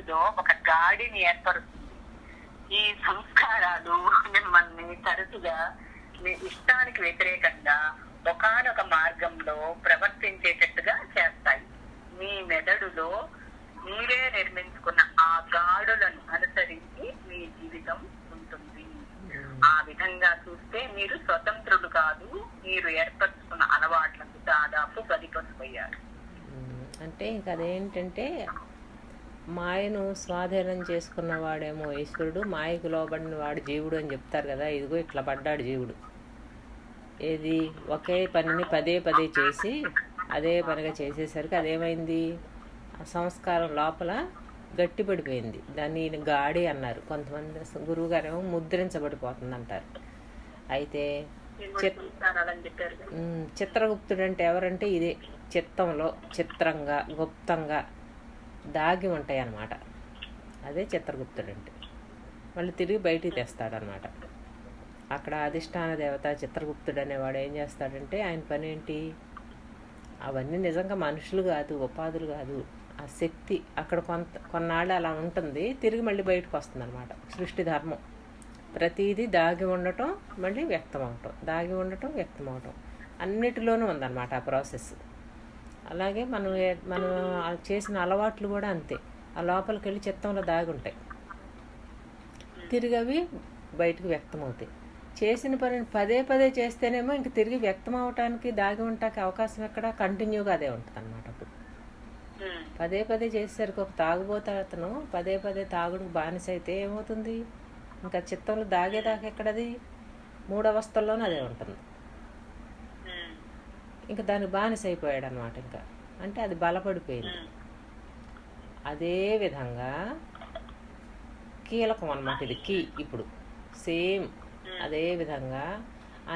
మెదడులో ఒక గాడిని ఏర్పరుస్తుంది. ఈ సంస్కారాలు మిమ్మల్ని తరచుగా మీ ఇష్టానికి వ్యతిరేకంగా ఒకానొక మార్గంలో ప్రవర్తించేటట్టుగా చేస్తాయి. మీ మెదడులో మీరే నిర్మించుకున్న ఆ గాడులను అనుసరించి మీ జీవితం ఉంటుంది. ఆ విధంగా చూస్తే మీరు స్వతంత్రులు కాదు, మీరు ఏర్పరచుకున్న అలవాట్లకు దాదాపు బలిపడిపోయారు. అంటే ఇంక అదేంటంటే మాయను స్వాధీనం చేసుకున్నవాడేమో ఈశ్వరుడు, మాయకు లోబడిన వాడు జీవుడు అని చెప్తారు కదా. ఇదిగో ఇట్లా పడ్డాడు జీవుడు. ఏది ఒకే పనిని పదే పదే చేసి అదే పనిగా చేసేసరికి అదేమైంది, ఆ సంస్కారం లోపల గట్టిపడిపోయింది. దాన్ని ఈయన గాడి అన్నారు. కొంతమంది గురువు గారేమో ముద్రించబడిపోతుంది అంటారు. అయితే చిత్రగుప్తుడు అంటే ఎవరంటే ఇదే చిత్తంలో చిత్రంగా గుప్తంగా దాగి ఉంటాయి అన్నమాట. అదే చిత్రగుప్తుడు అంటే. మళ్ళీ తిరిగి బయటికి తెస్తాడనమాట. అక్కడ అధిష్టాన దేవత చిత్రగుప్తుడు అనేవాడు ఏం చేస్తాడంటే, ఆయన పని ఏంటి, అవన్నీ నిజంగా మనుషులు కాదు, ఉపాధులు కాదు, ఆ శక్తి అక్కడ కొన్నాళ్ళు అలా ఉంటుంది, తిరిగి మళ్ళీ బయటకు వస్తుంది అనమాట. సృష్టి ధర్మం ప్రతిదీ దాగి ఉండటం మళ్ళీ వ్యక్తం అవటం, దాగి ఉండటం వ్యక్తం అవటం అన్నిటిలోనూ ఉందన్నమాట ఆ ప్రాసెస్. అలాగే మనం చేసిన అలవాట్లు కూడా అంతే, ఆ లోపలికి వెళ్ళి చిత్తంలో దాగి ఉంటాయి, తిరిగి అవి బయటకు వ్యక్తం అవుతాయి. చేసిన పనిని పదే పదే చేస్తేనేమో ఇంక తిరిగి వ్యక్తం అవటానికి దాగి ఉండటానికి అవకాశం ఎక్కడ, కంటిన్యూగా అదే ఉంటుంది అన్నమాట. అప్పుడు పదే పదే చేసేసరికి ఒక తాగుబోతే అతను పదే పదే తాగుడుకు బానిస అయితే ఏమవుతుంది, ఇంకా చిత్తంలో దాగేదాకా ఎక్కడది, 3 అవస్థల్లోనూ అదే ఉంటుంది. ఇంకా దానికి బానిస అయిపోయాడు అనమాట. ఇంకా అంటే అది బలపడిపోయింది. అదే విధంగా కీలకం అన్నమాట ఇది, కీ. ఇప్పుడు సేమ్ అదే విధంగా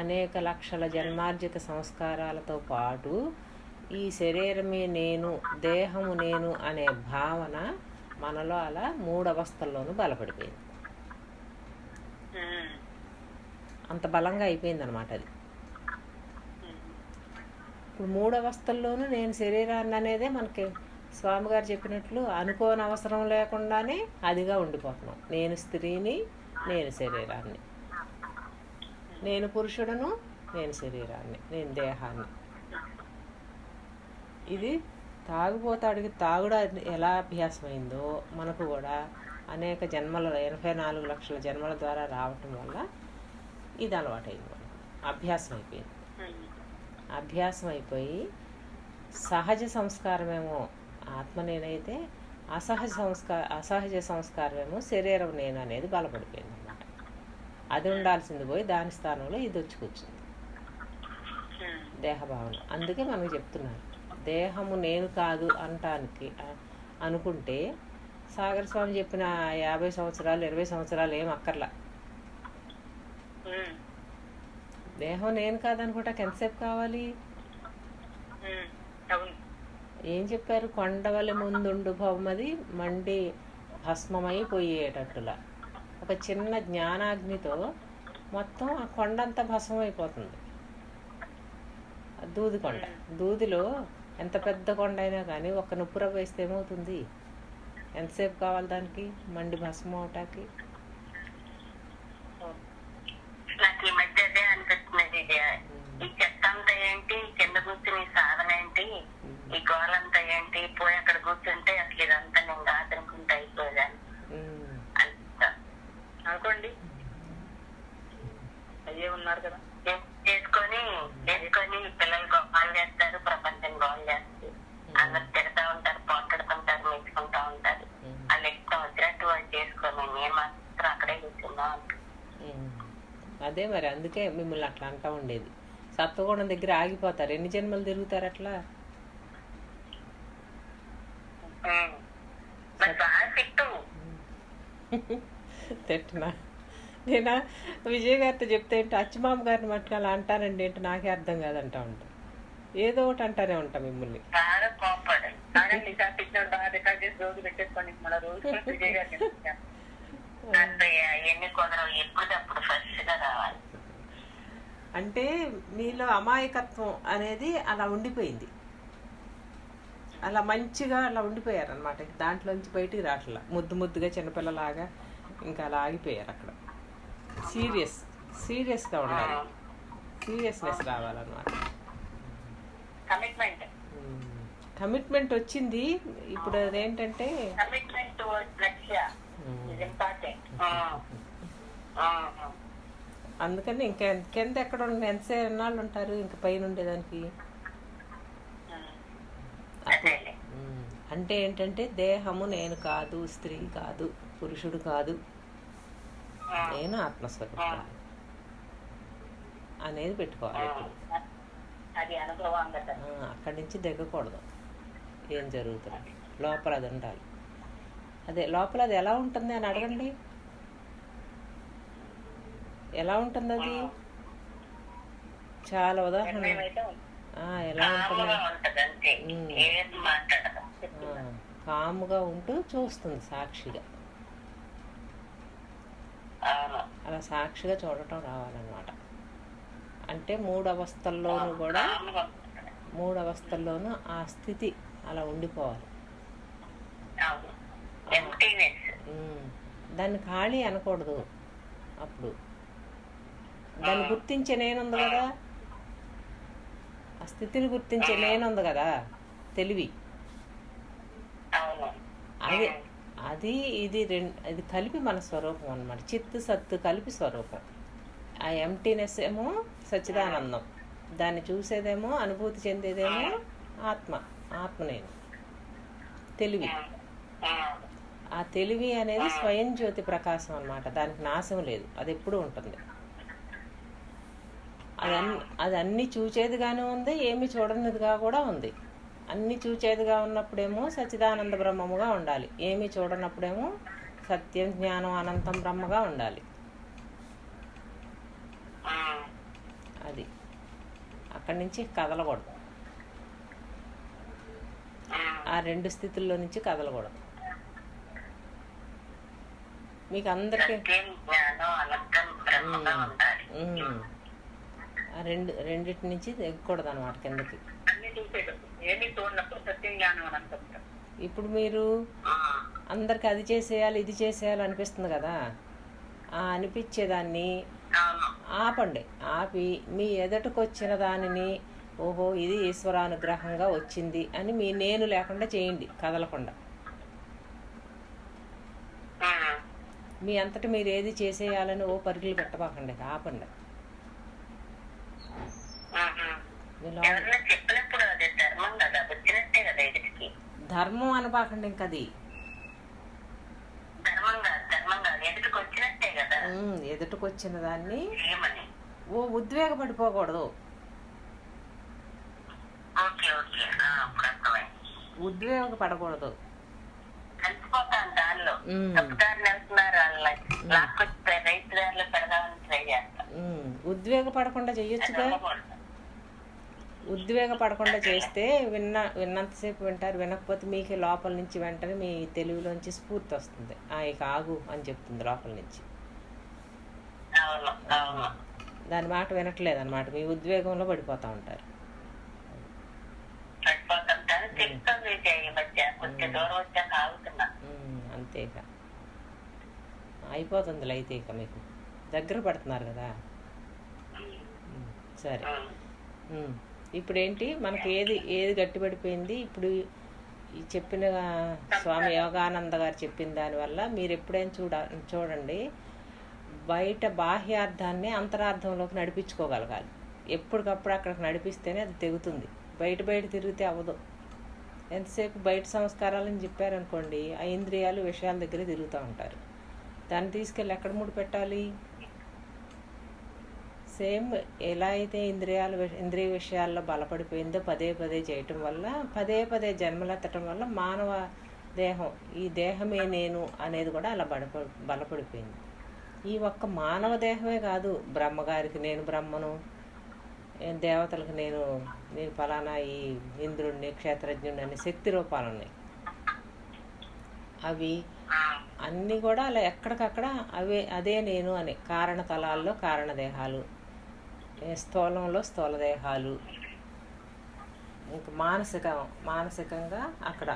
అనేక లక్షల జన్మార్జిత సంస్కారాలతో పాటు ఈ శరీరమే నేను, దేహము నేను అనే భావన మనలో అలా 3 అవస్థల్లోనూ బలపడిపోయింది. అంత బలంగా అయిపోయింది అనమాట అది. ఇప్పుడు 3 అవస్థల్లోనూ నేను శరీరాన్ని అనేదే మనకి స్వామిగారు చెప్పినట్లు అనుకోని అవసరం లేకుండానే అదిగా ఉండిపోతున్నాం. నేను స్త్రీని, నేను శరీరాన్ని, నేను పురుషుడను, నేను శరీరాన్ని, నేను దేహాన్ని. ఇది తాగుబోతాడికి తాగుడు ఎలా అభ్యాసమైందో మనకు కూడా అనేక జన్మల 84 లక్షల జన్మల ద్వారా రావటం వల్ల ఇది అలవాటైంది, మనకు అభ్యాసం అయిపోయింది. అభ్యాసం అయిపోయి సహజ సంస్కారమేమో ఆత్మ నేనైతే అసహజ సంస్కారమేమో శరీరం నేను అనేది బలపడిపోయింది అన్నమాట. అది ఉండాల్సింది పోయి దాని స్థానంలో ఇది వచ్చి కూర్చుంది, దేహభావన. అందుకే మనకు చెప్తున్నారు, దేహము నేను కాదు అనటానికి అనుకుంటే సాగర్ స్వామి చెప్పిన 50 సంవత్సరాలు 20 సంవత్సరాలు ఏం అక్కర్లా. దేహం నేను కాదనుకుంటాకి ఎంతసేపు కావాలి? ఏం చెప్పారు, కొండవలి ముందుండు భవమది మండి భస్మమైపోయేటట్టులా. ఒక చిన్న జ్ఞానాగ్నితో మొత్తం ఆ కొండంతా భస్మం అయిపోతుంది. దూది కొండ, దూదిలో ఎంత పెద్ద కొండ అయినా కానీ ఒక్క నుప్పుర వేస్తే ఏమవుతుంది, ఎంతసేపు కావాలి దానికి మండి భస్మం అవటానికి? నాకు ఈ మధ్య అదే అనిపిస్తున్నది, ఈ చెత్త అంతా ఏంటి, కింద కూర్చుని సాధన ఏంటి, ఈ గోలంతా ఏంటి, పోయి అక్కడ కూర్చుంటే అసలు ఇదంతా నేను కాదనుకుంటే అయిపోయాను అనుకోండి. అయ్యే ఉన్నారు కదా, చేసుకొని పిల్లలు గోపాలు చేస్తారు, ప్రపంచం గోలు చేస్తారు, అందరు తిడతా ఉంటారు, పోట్లాడుతుంటారు, మెచ్చుకుంటా ఉంటారు. వాళ్ళు ఎక్కువ వచ్చినట్టు వాళ్ళు చేసుకొని నేను మాత్రం అక్కడే కూర్చుందాం. అదే మరి, అందుకే మిమ్మల్ని అట్లా అంటూ ఉండేది. సత్వగుణం దగ్గర ఆగిపోతారు, ఎన్ని జన్మలు తిరుగుతారు అట్లా. తిట్టనా నేనా విజయ్ గారితో చెప్తే ఏంటి, అచ్చిమామ గారిని మట్టుకు అలా అంటానండి ఏంటి, నాకే అర్థం కాదంటా ఉంటా, ఏదో ఒకటి అంటానే ఉంటా మిమ్మల్ని. అంటే మీలో అమాయకత్వం అనేది అలా ఉండిపోయింది. అలా మంచిగా అలా ఉండిపోయారు అనమాట. దాంట్లోంచి బయటికి రావట్లా, ముద్దు ముద్దుగా చిన్నపిల్లలాగా ఇంకా అలా ఆగిపోయారు అక్కడ. సీరియస్గా ఉండాలి, సీరియస్నెస్ రావాలన్నమాట. కమిట్మెంట్ వచ్చింది ఇప్పుడు. అదేంటంటే అందుకని ఇంకా కింద ఎక్కడ ఎంతసేపు ఎన్నాళ్ళు ఉంటారు ఇంకా పైన ఉండేదానికి. అంటే ఏంటంటే దేహము నేను కాదు, స్త్రీ కాదు, పురుషుడు కాదు, నేను ఆత్మస్వరూపం అనేది పెట్టుకోవాలి ఇప్పుడు. అక్కడి నుంచి దిగకూడదు. ఏం జరుగుతుంది లోపల అది ఉండాలి. అదే లోపల అది ఎలా ఉంటుంది అని అడగండి. ఎలా ఉంటుంది అది? చాలా ఉదాహరణ. ఎలా ఉంటుంది? కాముగా ఉంటూ చూస్తుంది సాక్షిగా. అలా సాక్షిగా చూడటం రావాలన్నమాట. అంటే మూడు అవస్థల్లోనూ ఆ స్థితి అలా ఉండిపోవాలి. దాన్ని ఖాళీ అనకూడదు. అప్పుడు దాన్ని గుర్తించే నేనుంది కదా, ఆ స్థితిని గుర్తించే నేనుంది కదా, తెలివి. అది ఇది ఇది కలిపి మన స్వరూపం అన్నమాట. చిత్తు సత్తు కలిపి స్వరూపం. ఆ ఎంటీనెస్ ఏమో సచ్చిదానందం, దాన్ని చూసేదేమో అనుభూతి చెందేదేమో ఆత్మ నేను తెలివి. ఆ తెలివి అనేది స్వయం జ్యోతి ప్రకాశం అన్నమాట. దానికి నాశం లేదు, అది ఎప్పుడూ ఉంటుంది. అది అన్ని చూచేదిగానే ఉంది, ఏమి చూడనిదిగా కూడా ఉంది. అన్ని చూచేదిగా ఉన్నప్పుడేమో సచ్చిదానంద బ్రహ్మముగా ఉండాలి, ఏమి చూడనప్పుడేమో సత్యం జ్ఞానం అనంతం బ్రహ్మగా ఉండాలి. అది అక్కడి నుంచి కదలకూడదు. ఆ రెండు స్థితుల్లో నుంచి కదలకూడదు. మీకు అందరికీ ఆ రెండిటి నుంచి ఎక్కకూడదు అనమాట కిందకి. ఇప్పుడు మీరు అందరికి అది చేసేయాలి ఇది చేసేయాలి అనిపిస్తుంది కదా, ఆ అనిపించేదాన్ని ఆపండి. ఆపి మీ ఎదుటకు వచ్చిన దానిని ఓహో ఇది ఈశ్వరానుగ్రహంగా వచ్చింది అని మీ నేను లేకుండా చేయండి, కదలకుండా. మీ అంతటి మీరు ఏది చేసేయాలని పరుగులు పెట్టబాకండి, ఆపండి. ధర్మం అనబాకండి ఇంక అది ఎదుటికొచ్చిన దాన్ని ఉద్వేగపడిపోకూడదు. ఉద్వేగపడకూడదు. ఉద్వేగపడకుండా చెయ్యొచ్చుగా. ఉద్వేగపడకుండా చేస్తే విన్నంతసేపు వింటారు, వినకపోతే మీకే లోపల నుంచి వెంటనే మీ తెలివిలోంచి స్ఫూర్తి వస్తుంది. ఇక ఆగు అని చెప్తుంది లోపల నుంచి. దాని మాట వినట్లేదు అనమాట, మీ ఉద్వేగంలో పడిపోతూ ఉంటారు. అంతేగా అయిపోతుంది. అయితే ఇక మీకు దగ్గర పడుతున్నారు కదా. సరే, ఇప్పుడు ఏంటి మనకి ఏది గట్టిపడిపోయింది? ఇప్పుడు ఈ చెప్పిన స్వామి యోగానంద గారు చెప్పిన దానివల్ల మీరు ఎప్పుడైనా చూడండి, బయట బాహ్యార్థాన్ని అంతరార్థంలోకి నడిపించుకోగలగాలి. ఎప్పటికప్పుడు అక్కడికి నడిపిస్తేనే అది తెగుతుంది. బయట తిరిగితే అవ్వదు. ఎంతసేపు బయట సంస్కారాలని చెప్పారనుకోండి, ఆ ఇంద్రియాలు విషయాల దగ్గర తిరుగుతూ ఉంటారు. దాన్ని తీసుకెళ్ళి ఎక్కడ ముడి పెట్టాలి? సేమ్ ఎలా అయితే ఇంద్రియ విషయాల్లో బలపడిపోయిందో పదే చేయటం వల్ల, పదే జన్మలెత్తటం వల్ల మానవ దేహం, ఈ దేహమే నేను అనేది కూడా అలా బలపడిపోయింది. ఈ ఒక్క మానవ దేహమే కాదు, బ్రహ్మగారికి నేను బ్రహ్మను, దేవతలకు నేను ఫలానా ఈ ఇంద్రుడిని క్షేత్రజ్ఞుడిని అనే శక్తి రూపాలు ఉన్నాయి. అవి అన్నీ కూడా అలా ఎక్కడికక్కడ అదే నేను అనే కారణతలాల్లో కారణదేహాలు, స్థూలంలో స్థూల దేహాలు, ఇంకా మానసికంగా అక్కడ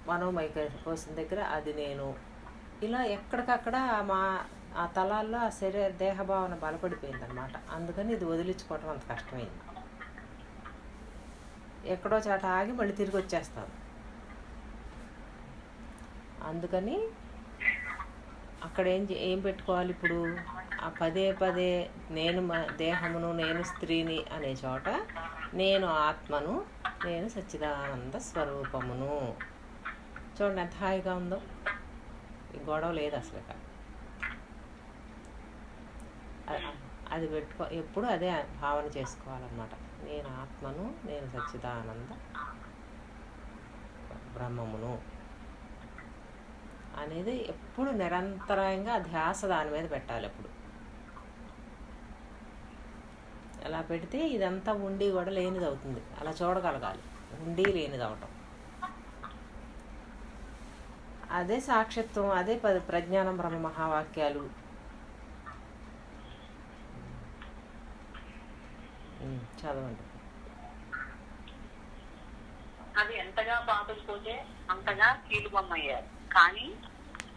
మనోమయ కోశం దగ్గర అది నేను, ఇలా ఎక్కడికక్కడ ఆ తలాల్లో ఆ దేహభావన బలపడిపోయింది అనమాట. అందుకని ఇది వదిలించుకోవటం అంత కష్టమైంది. ఎక్కడో చాట ఆగి మళ్ళీ తిరిగి వచ్చేస్తాను. అందుకని అక్కడ ఏం పెట్టుకోవాలి ఇప్పుడు? ఆ పదే పదే నేను దేహమును, నేను స్త్రీని అనే చోట నేను ఆత్మను, నేను సచ్చిదానంద స్వరూపమును. చూడండి ఎంత హాయిగా ఉందో, ఈ గొడవ లేదు అసలు. అది ఎప్పుడు అదే భావన చేసుకోవాలన్నమాట. నేను ఆత్మను, నేను సచ్చిదానంద బ్రహ్మమును అనేది ఎప్పుడు నిరంతరంగా ధ్యాస దాని మీద పెట్టాలి. ఎప్పుడు అలా పెడితే ఇదంతా ఉండి కూడా లేనిది అవుతుంది. అలా చూడగలగాలి, ఉండి లేనిది అవటం. అదే సాక్షిత్వం, అదే ప్రజ్ఞానం బ్రహ్మ మహావాక్యాలు. చదవండి. అవి ఎంతగా బాధపోతే అంతగా కీలుబొమ్మయ్యారు. కానీ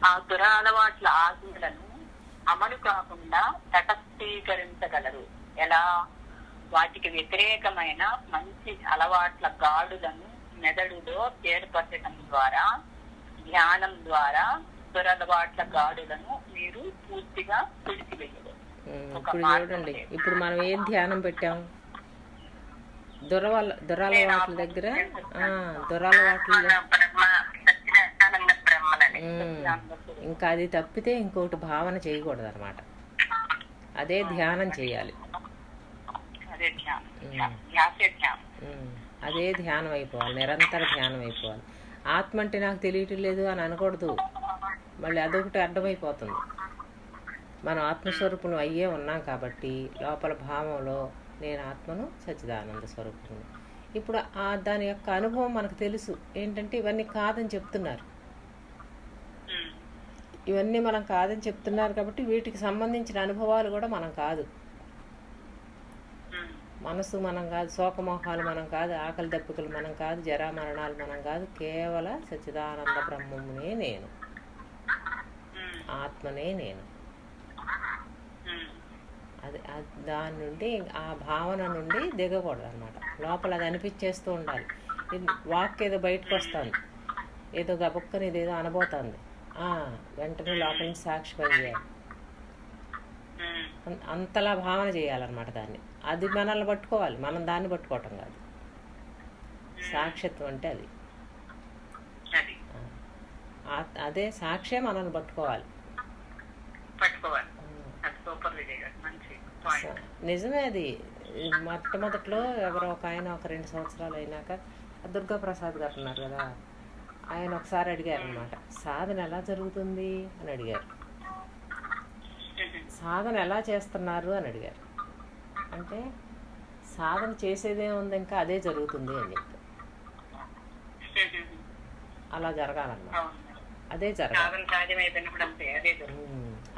ఆ దురలవాట్ల ఆజ్ఞలను అమలు కాకుండా తటస్థీకరించగలరు ఎలా? వాటికి వ్యతిరేకమైన మంచి అలవాట్ల గాడులను మెదడులో ఏర్పరచడం ద్వారా, ధ్యానం ద్వారా దురలవాట్ల గాడులను మీరు పూర్తిగా తుడిచివేయరు. ఇప్పుడు చూడండి, ఇప్పుడు మనం ఏం ధ్యానం పెట్టాం? దురలవాట్ల దగ్గర ఇంకా అది తప్పితే ఇంకోటి భావన చేయకూడదు అనమాట. అదే ధ్యానం చేయాలి. అదే ధ్యానం అయిపోవాలి, నిరంతర ధ్యానం అయిపోవాలి. ఆత్మ అంటే నాకు తెలియటం లేదు అని అనకూడదు. మళ్ళీ అదొకటి అడ్డమైపోతుంది. మనం ఆత్మస్వరూపులు అయ్యే ఉన్నాం కాబట్టి లోపల భావంలో నేను ఆత్మను, సచ్చిదానంద స్వరూపును. ఇప్పుడు దాని యొక్క అనుభవం మనకు తెలుసు. ఏంటంటే ఇవన్నీ కాదని చెప్తున్నారు. ఇవన్నీ మనం కాదని చెప్తున్నారు కాబట్టి వీటికి సంబంధించిన అనుభవాలు కూడా మనం కాదు. మనసు మనం కాదు, శోకమోహాలు మనం కాదు, ఆకలి దప్పికలు మనం కాదు, జరామరణాలు మనం కాదు. కేవల సచ్చిదానంద బ్రహ్మమునే నేను, ఆత్మనే నేను. అది దాని నుండి, ఆ భావన నుండి దిగకూడదు అనమాట. లోపల అది అనిపించేస్తూ ఉండాలి. వాక్ ఏదో బయటకు వస్తుంది, ఏదో గబుక్కని ఇదేదో అనబోతుంది, వెంటనే లోపల నుంచి సాక్షి పనిచేయాలి. అంతలా భావన చేయాలన్నమాట దాన్ని. అది మనల్ని పట్టుకోవాలి, మనం దాన్ని పట్టుకోవటం కాదు. సాక్షిత్వం అంటే అది. అదే సాక్షే మనల్ని పట్టుకోవాలి. నిజమే అది. మొట్టమొదట్లో ఎవరో ఒక ఆయన ఒక 2 సంవత్సరాలు అయినాక దుర్గా ప్రసాద్ గారు ఉన్నారు కదా, ఆయన ఒకసారి అడిగారు అనమాట, సాధన ఎలా జరుగుతుంది అని అడిగారు. సాధన ఎలా చేస్తున్నారు అని అడిగారు. అంటే సాధన చేసేదే ఉంది, ఇంకా అదే జరుగుతుంది అని చెప్పి. అలా జరగాలన్నమాట. అదే జరగాలి.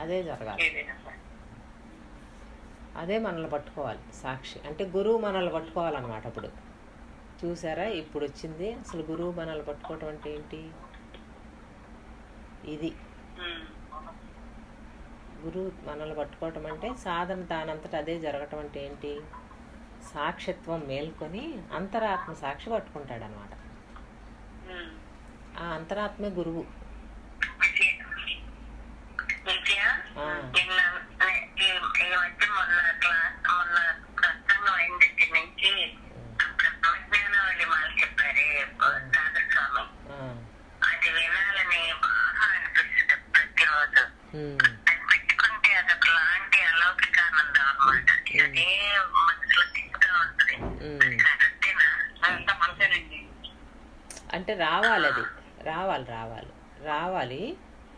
అదే జరగాలి. అదే మనల్ని పట్టుకోవాలి. సాక్షి అంటే గురువు మనల్ని పట్టుకోవాలన్నమాట. అప్పుడు చూసారా, ఇప్పుడు వచ్చింది అసలు గురువు మనల్ని పట్టుకోవటం అంటే ఏంటి? ఇది గురువు మనల్ని పట్టుకోవటం అంటే సాధన దానంతటా అదే జరగటం అంటే ఏంటి? సాక్షిత్వం మేల్కొని అంతరాత్మ సాక్షి పట్టుకుంటాడు అనమాట. ఆ అంతరాత్మే గురువు. అంటే రావాలి, అది రావాలి.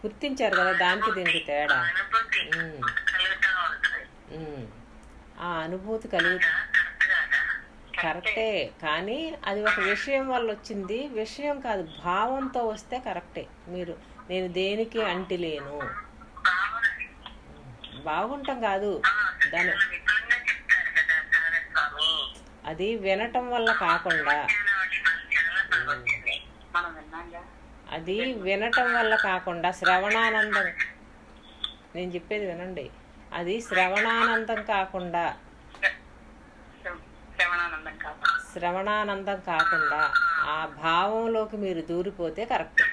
గుర్తించారు కదా దానికి దీనికి తేడా. ఆ అనుభూతి కరెక్టే, కానీ అది ఒక విషయం వల్ల వచ్చింది, విషయం కాదు, భావంతో వస్తే కరెక్టే. నేను దేనికి అంటిలేను, బాగుంటాం కాదు దాని. అది వినటం వల్ల కాకుండా, మనం విన్నాంగా. అది వినటం వల్ల కాకుండా శ్రవణానందం, నేను చెప్పేది వినండి, అది శ్రవణానందం కాకుండా ఆ భావంలోకి మీరు దూరిపోతే కరెక్ట్.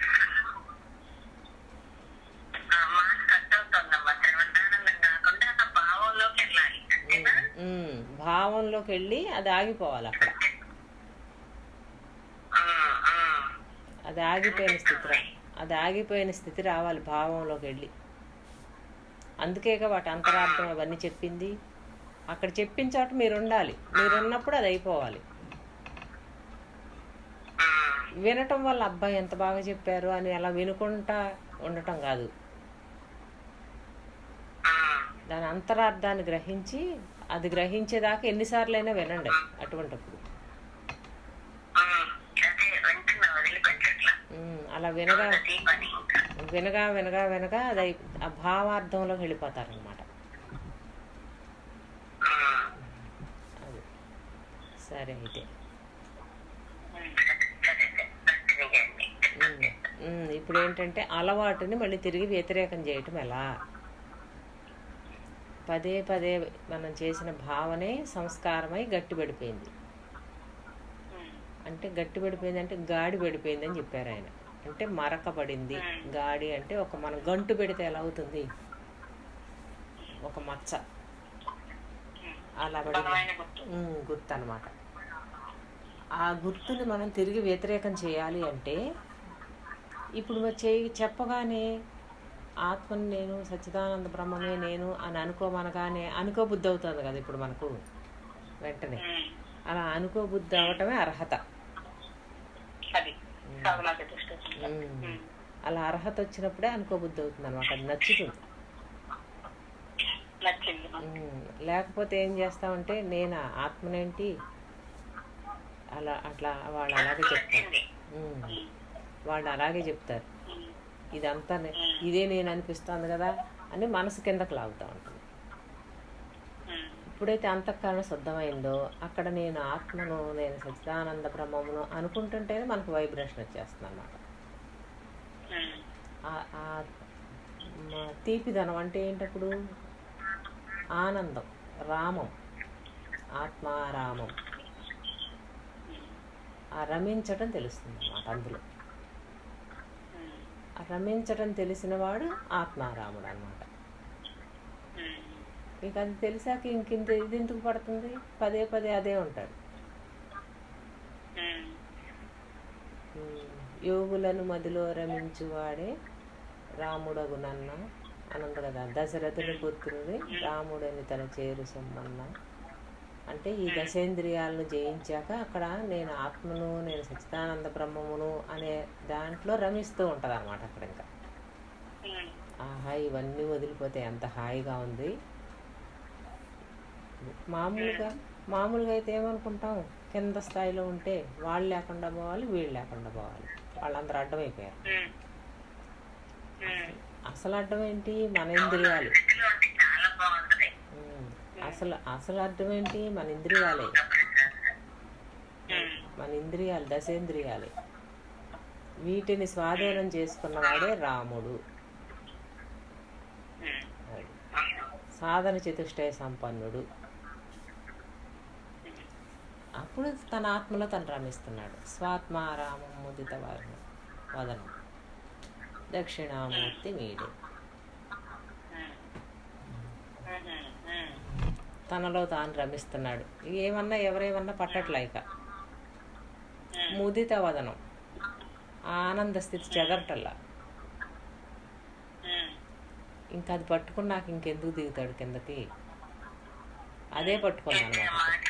భావంలోకి వెళ్ళి అది ఆగిపోవాలి అక్కడ. అది ఆగిపోయిన స్థితి రావాలి భావంలోకి వెళ్ళి. అందుకేగా వాటి అంతరార్థం అవన్నీ చెప్పింది. అక్కడ చెప్పిన చోట మీరు ఉండాలి. మీరు ఉన్నప్పుడు అది అయిపోవాలి. వినటం వల్ల అబ్బాయి ఎంత బాగా చెప్పారు అని అలా వినుకుంటా ఉండటం కాదు. దాని అంతరార్థాన్ని గ్రహించి, అది గ్రహించేదాకా ఎన్నిసార్లైనా వినండి. అటువంటిప్పుడు అలా వినగా వినగా వినగా వినగా అది ఆ భావార్థంలోకి వెళ్ళిపోతారనమాట. అది సరే. అయితే ఇప్పుడు ఏంటంటే అలవాటుని మళ్ళీ తిరిగి వ్యతిరేకం చేయటం ఎలా? పదే పదే మనం చేసిన భావనే సంస్కారమై గట్టిపడిపోయింది. అంటే గట్టిపడిపోయింది అంటే గాడి పడిపోయింది అని చెప్పారు ఆయన. అంటే మరకబడింది. గాడి అంటే ఒక మనం గంటు పెడితే ఎలా అవుతుంది, ఒక మచ్చ అలా పడింది, గుర్తు అనమాట. ఆ గుర్తుని మనం తిరిగి వ్యతిరేకం చేయాలి అంటే ఇప్పుడు చెప్పగానే ఆత్మని నేను, సచ్చిదానంద బ్రహ్మమే నేను అని అనుకోమనగానే అనుకోబుద్ధి అవుతుంది కదా ఇప్పుడు మనకు వెంటనే. అలా అనుకోబుద్ధి అవటమే అర్హత. అలా అర్హత వచ్చినప్పుడే అనుకోబుద్ధి అవుతుంది అనమాట. అది నచ్చుతుంది. లేకపోతే ఏం చేస్తామంటే నేను ఆత్మనేంటి అలా అట్లా వాళ్ళు అలాగే చెప్తారు. వాళ్ళు అలాగే చెప్తారు, ఇదంతా ఇదే నేను అనిపిస్తుంది కదా అని మనసు కిందకు లాగుతూ ఉంటుంది. ఎప్పుడైతే అంతఃకరణ శుద్ధమైందో అక్కడ నేను ఆత్మను, నేను సచ్చిదానంద బ్రహ్మమును అనుకుంటుంటేనే మనకు వైబ్రేషన్ వచ్చేస్తుంది అన్నమాట. తీపిదనం అంటే ఏంటప్పుడు ఆనందం, రామం, ఆత్మారామం, ఆ రమించటం తెలుస్తుంది అన్నమాట. అందులో ఆ రమించటం తెలిసిన వాడు ఆత్మారాముడు అన్నమాట. మీకు అది తెలిసాక ఇంకింత ఇది ఎందుకు పడుతుంది? పదే పదే అదే ఉంటాడు. యోగులను మదిలో రమించువాడే రాముడగునన్న అనంత కదా. దశరథుని పుత్రుని రాముడని తన చేరు సొమ్మన్న అంటే ఈ దశేంద్రియాలను జయించాక అక్కడ నేను ఆత్మను, నేను సచ్చిదానంద బ్రహ్మమును అనే దాంట్లో రమిస్తూ ఉంటుంది అనమాట. అక్కడ ఇంకా ఆహా ఇవన్నీ వదిలిపోతే ఎంత హాయిగా ఉంది. మామూలుగా అయితే ఏమనుకుంటాం, కింద స్థాయిలో ఉంటే వాళ్ళు లేకుండా పోవాలి, వీళ్ళు లేకుండా పోవాలి, వాళ్ళందరూ అడ్డమైపోయారు. అసలు అడ్డం ఏంటి? మన ఇంద్రియాలు. అసలు అర్థం ఏంటి? మన ఇంద్రియాలే. మన ఇంద్రియాలు దశేంద్రియాలే. వీటిని స్వాధీనం చేసుకున్నవాడే రాముడు. సాధన చతుష్టయ సంపన్నుడు. అప్పుడు తన ఆత్మలో తను రమిస్తున్నాడు. స్వాత్మారామం ముదిత వదనం దక్షిణామూర్తి మీడే. తనలో తాను రమిస్తున్నాడు. ఏమన్నా ఎవరేమన్నా పట్టట్లేక ముదిత వదనం, ఆనంద స్థితి చెదరటల్లా. ఇంకా అది పట్టుకుని నాకు ఇంకెందుకు దిగుతాడు కిందకి? అదే పట్టుకున్నాను అన్నమాట.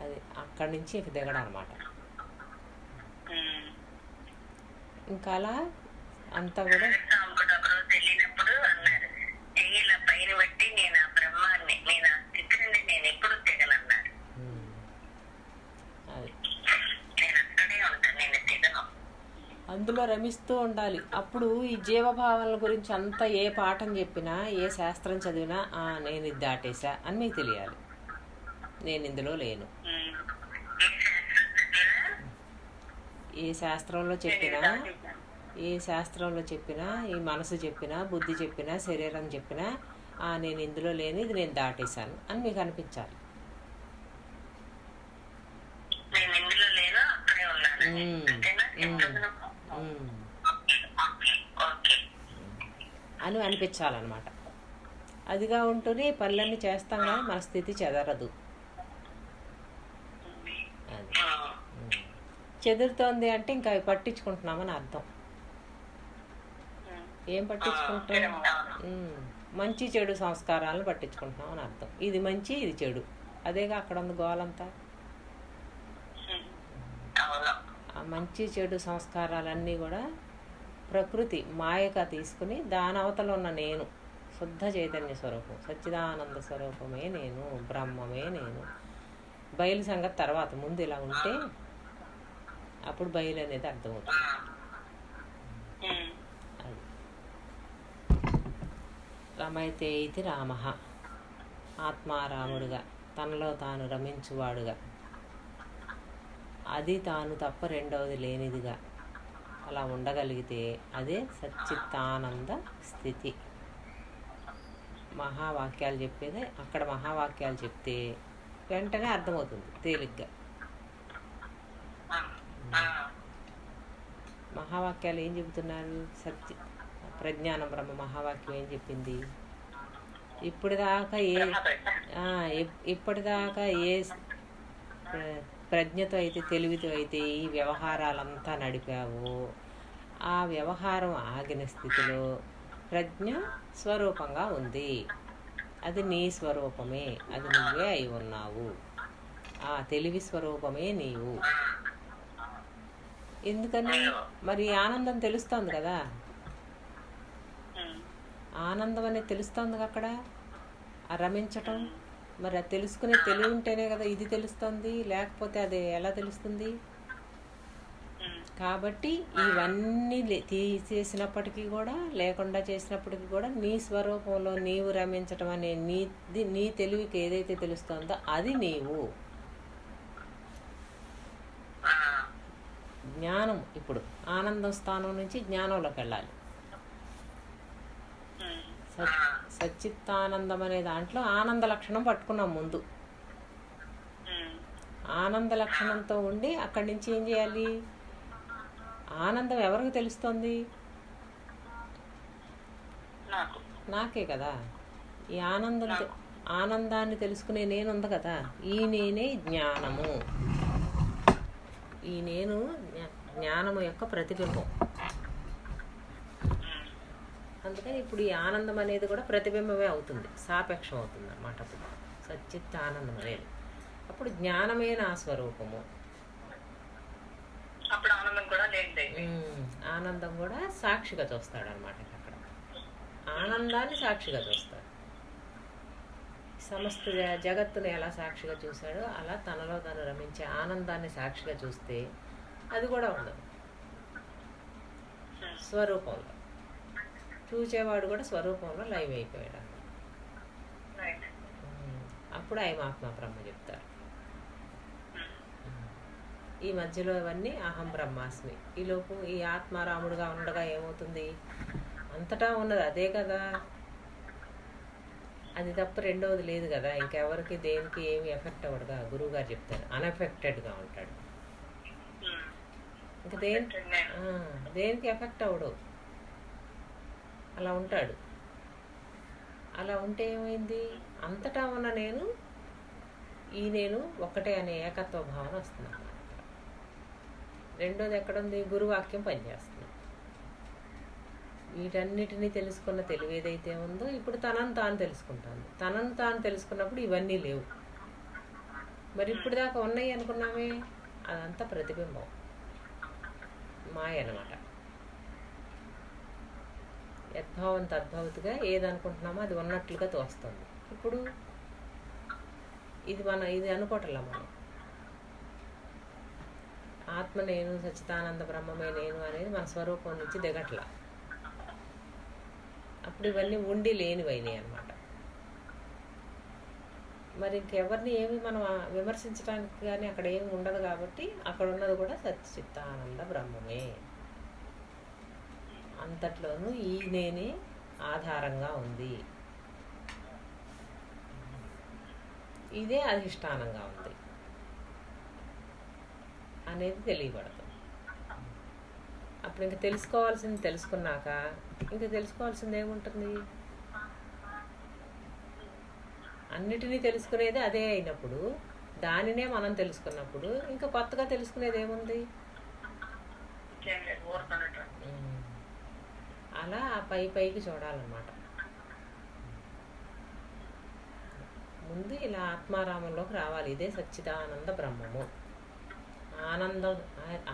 అది అక్కడి నుంచి ఇక దిగడం అనమాట. ఇంకా అలా అంతా కూడా అందులో రమిస్తూ ఉండాలి. అప్పుడు ఈ జీవభావనల గురించి అంతా ఏ పాఠం చెప్పినా, ఏ శాస్త్రం చదివినా నేను ఇది దాటేశా అని మీకు తెలియాలి. నేను ఇందులో లేను. ఏ శాస్త్రంలో చెప్పినా, ఈ మనసు చెప్పినా, బుద్ధి చెప్పినా, శరీరం చెప్పినా నేను ఇందులో లేను, ఇది నేను దాటేశాను అని మీకు అనిపించాలి. అని అనిపించాలన్నమాట. అదిగా ఉంటూనే పనులన్నీ చేస్తాం కానీ మన స్థితి చెదరదు. అది చెదురుతోంది అంటే ఇంకా అవి పట్టించుకుంటున్నామని అర్థం. ఏం పట్టించుకుంటాం? మంచి చెడు సంస్కారాలను పట్టించుకుంటున్నామని అర్థం. ఇది మంచి, ఇది చెడు, అదేగా అక్కడ ఉంది గోలంతా. ఆ మంచి చెడు సంస్కారాలన్నీ కూడా ప్రకృతి మాయగా తీసుకుని దాని అవతల ఉన్న నేను శుద్ధ చైతన్య స్వరూపం, సచ్చిదానంద స్వరూపమే నేను, బ్రహ్మమే నేను. బయలు సంగతి తర్వాత, ముందు ఇలా ఉంటే అప్పుడు బయలు అనేది అర్థమవుతుంది. అది రమైతే ఇది రామ, ఆత్మారాముడుగా తనలో తాను రమించువాడుగా, అది తాను తప్ప రెండవది లేనిదిగా అలా ఉండగలిగితే అదే సచ్చిత్తానంద స్థితి. మహావాక్యాలు చెప్పేది అక్కడ మహావాక్యాలు చెప్తే వెంటనే అర్థమవుతుంది తేలిగ్గా. మహావాక్యాలు ఏం చెబుతున్నారు? ప్రజ్ఞానం బ్రహ్మ మహావాక్యం ఏం చెప్పింది? ఇప్పటిదాకా ఏ ప్రజ్ఞతో అయితే, తెలివితో అయితే ఈ వ్యవహారాలంతా నడిపావు, ఆ వ్యవహారం ఆగిన స్థితిలో ప్రజ్ఞ స్వరూపంగా ఉంది. అది నీ స్వరూపమే, అది నువ్వే అయి ఉన్నావు. ఆ తెలివి స్వరూపమే నీవు. ఎందుకని? మరి ఆనందం తెలుస్తోంది కదా, ఆనందం అనేది తెలుస్తోంది అక్కడ, ఆ రమించటం. మరి అది తెలుసుకునే తెలివి ఉంటేనే కదా ఇది తెలుస్తుంది, లేకపోతే అది ఎలా తెలుస్తుంది? కాబట్టి ఇవన్నీ తీసేసినప్పటికీ కూడా, లేకుండా చేసినప్పటికీ కూడా నీ స్వరూపంలో నీవు రమించటం అనే నీ తెలివికి ఏదైతే తెలుస్తుందో అది నీవు. జ్ఞానం ఇప్పుడు ఆనందం స్థానం నుంచి జ్ఞానంలోకి వెళ్ళాలి. సచ్చిత్తానందం అనే దాంట్లో ఆనంద లక్షణం పట్టుకున్నాం ముందు. ఆనంద లక్షణంతో ఉండి అక్కడి నుంచి ఏం చేయాలి? ఆనందం ఎవరికి తెలుస్తుంది? నాకే కదా. ఈ ఆనందాన్ని తెలుసుకునే నేనుంది కదా, ఈ నేనే జ్ఞానము. ఈ నేను జ్ఞానము యొక్క ప్రతిబింబం. అందుకని ఇప్పుడు ఈ ఆనందం అనేది కూడా ప్రతిబింబమే అవుతుంది, సాపేక్షం అవుతుంది అన్నమాట. అప్పుడు సచ్చిత్ ఆనందం అనేది, అప్పుడు జ్ఞానమే నా స్వరూపము. ఆనందం కూడా సాక్షిగా చూస్తాడు అనమాట. అక్కడ ఆనందాన్ని సాక్షిగా చూస్తాడు. సమస్త జగత్తును ఎలా సాక్షిగా చూశాడో అలా తనలో తను రమించే ఆనందాన్ని సాక్షిగా చూస్తే అది కూడా ఉండదు. స్వరూపంలో చూసేవాడు కూడా స్వరూపంలో లైవ్ అయిపోయాడు. అప్పుడు ఆత్మ బ్రహ్మ చెప్తారు. ఈ మధ్యలో ఇవన్నీ అహం బ్రహ్మాస్మి. ఈలోపు ఈ ఆత్మారాముడుగా ఉండగా ఏమవుతుంది? అంతటా ఉన్నది అదే కదా, అది తప్ప రెండవది లేదు కదా. ఇంకెవరికి దేనికి ఏమి ఎఫెక్ట్ అవ్వడుగా. గురువు గారు చెప్తారు అన్ఎఫెక్టెడ్గా ఉంటాడు. ఇంకా దేనికి ఎఫెక్ట్ అవ్వడు, అలా ఉంటాడు. అలా ఉంటే ఏమైంది? అంతటా ఉన్న నేను, ఈ నేను ఒక్కటే అనే ఏకత్వ భావన వస్తుంది. రెండోది ఎక్కడుంది? గురువాక్యం పనిచేస్తుంది. వీటన్నిటినీ తెలుసుకున్న తెలివి ఏదైతే ఉందో ఇప్పుడు తనను తాను తెలుసుకుంటాను. తనను తాను తెలుసుకున్నప్పుడు ఇవన్నీ లేవు. మరి ఇప్పుడు దాకా ఉన్నాయి అనుకున్నామే, అదంతా ప్రతిబింబం, మాయ అన్నమాట. యద్భావం తద్భవతిగా ఏదనుకుంటున్నామో అది ఉన్నట్లుగా తోస్తుంది. ఇప్పుడు ఇది అనుకోవట్లా మనం. ఆత్మ నేను, సచ్చిదానంద బ్రహ్మమే నేను అనేది మన స్వరూపం నుంచి దిగట్లా. అప్పుడు ఇవన్నీ ఉండి లేనివైనాయి అన్నమాట. మరి ఇంకెవరిని ఏమి మనం విమర్శించడానికి కానీ అక్కడ ఏమి ఉండదు కాబట్టి అక్కడ ఉన్నది కూడా సచ్చిదానంద బ్రహ్మమే. అంతట్లోనూ ఈ నేనే ఆధారంగా ఉంది, ఇదే అధిష్టానంగా ఉంది అనేది తెలియబడదు. అప్పుడు ఇంకా తెలుసుకోవాల్సింది తెలుసుకున్నాక ఇంకా తెలుసుకోవాల్సింది ఏముంటుంది? అన్నిటినీ తెలుసుకునేది అదే అయినప్పుడు, దానినే మనం తెలుసుకున్నప్పుడు ఇంకా కొత్తగా తెలుసుకునేది ఏముంది? అలా పైకి చూడాలన్నమాట. ముందు ఇలా ఆత్మారామంలోకి రావాలి. ఇదే సచ్చిదానంద బ్రహ్మము.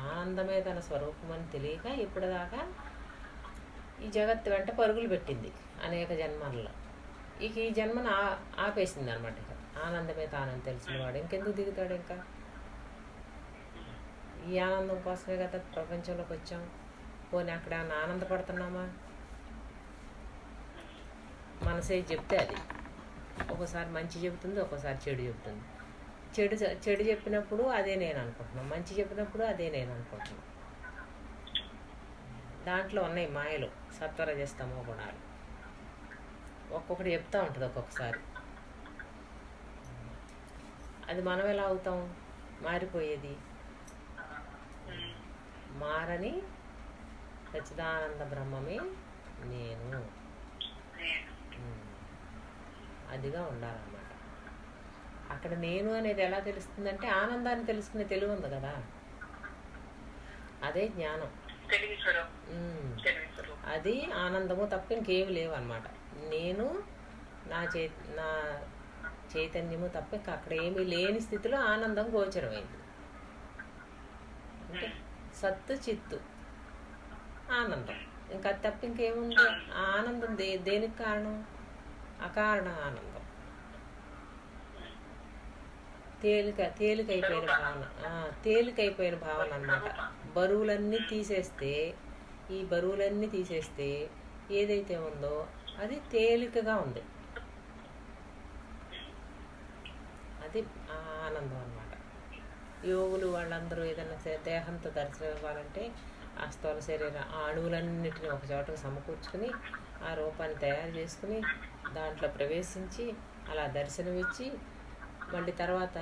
ఆనందమే తన స్వరూపం అని తెలియక ఇప్పటిదాకా ఈ జగత్తు వెంట పరుగులు పెట్టింది అనేక జన్మల్లో. ఇక ఈ జన్మను ఆపేసింది అనమాట. ఇక ఆనందమే తానని తెలిసిన వాడు ఇంకెందుకు దిగుతాడు? ఇంకా ఈ ఆనందం కోసమే కదా ప్రపంచంలోకి వచ్చాం. పోనీ అక్కడ ఏమన్నా ఆనందపడుతున్నామా? మనసే చెప్తే అది ఒక్కోసారి మంచి చెబుతుంది, ఒక్కోసారి చెడు చెబుతుంది. చెడు చెప్పినప్పుడు అదే నేను అనుకుంటున్నాను, మంచి చెప్పినప్పుడు అదే నేను అనుకుంటున్నాను. దాంట్లో ఉన్నాయి మాయలు, సత్వరజస్తమో గుణాలు. ఒక్కొక్కటి చెప్తూ ఉంటుంది ఒక్కొక్కసారి. అది మనం ఎలా అవుతాం? మారిపోయేది. మారని సచ్చిదానంద బ్రహ్మమే నేను, అదిగా ఉండాలన్నమాట. అక్కడ నేను అనేది ఎలా తెలుస్తుందంటే ఆనందాన్ని తెలుసుకునే తెలివి ఉంది కదా, అదే జ్ఞానం. అది ఆనందము తప్ప ఇంకేమి లేవు అన్నమాట. నేను నా చైతన్యము తప్ప ఇంకా అక్కడ ఏమీ లేని స్థితిలో ఆనందం గోచరమైంది. అంటే సత్తు చిత్తు ఆనందం, ఇంకా అది తప్ప ఇంకేముంది? ఆ ఆనందం దేనికి కారణం? అకారణ ఆనందం. తేలికైపోయిన భావన అన్నమాట. ఈ బరువులన్నీ తీసేస్తే ఏదైతే ఉందో అది తేలికగా ఉంది. అది ఆనందం అన్నమాట. యోగులు వాళ్ళందరూ ఏదైనా దేహంతో దర్శనం ఇవ్వాలంటే ఆ స్థూల శరీరం ఆ అణువులన్నిటిని ఒక చోటకు సమకూర్చుకుని ఆ రూపాన్ని తయారు చేసుకుని దాంట్లో ప్రవేశించి అలా దర్శనమిచ్చి మళ్ళీ తర్వాత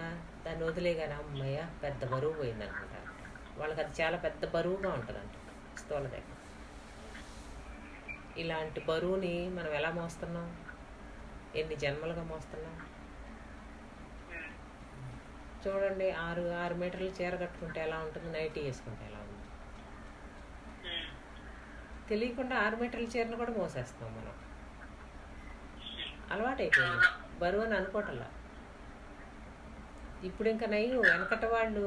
దాన్ని వదిలేగానే అమ్మయ్య పెద్ద బరువు పోయిందనుకుంటారు. వాళ్ళకి అది చాలా పెద్ద బరువుగా ఉంటుందంట స్థూల దేహం. ఇలాంటి బరువుని మనం ఎలా మోస్తున్నాం? ఎన్ని జన్మలుగా మోస్తున్నాం? చూడండి, 6 మీటర్లు చీర కట్టుకుంటే ఎలా ఉంటుంది, నైటీ వేసుకుంటే ఎలా ఉంది. తెలియకుండా 6 మీటర్ల చీరను కూడా మోసేస్తాం మనం. అలవాటైపోయింది, బరువు అని అనుకోవటంలా. ఇప్పుడు ఇంకా నయ్యి వెనకట వాళ్ళు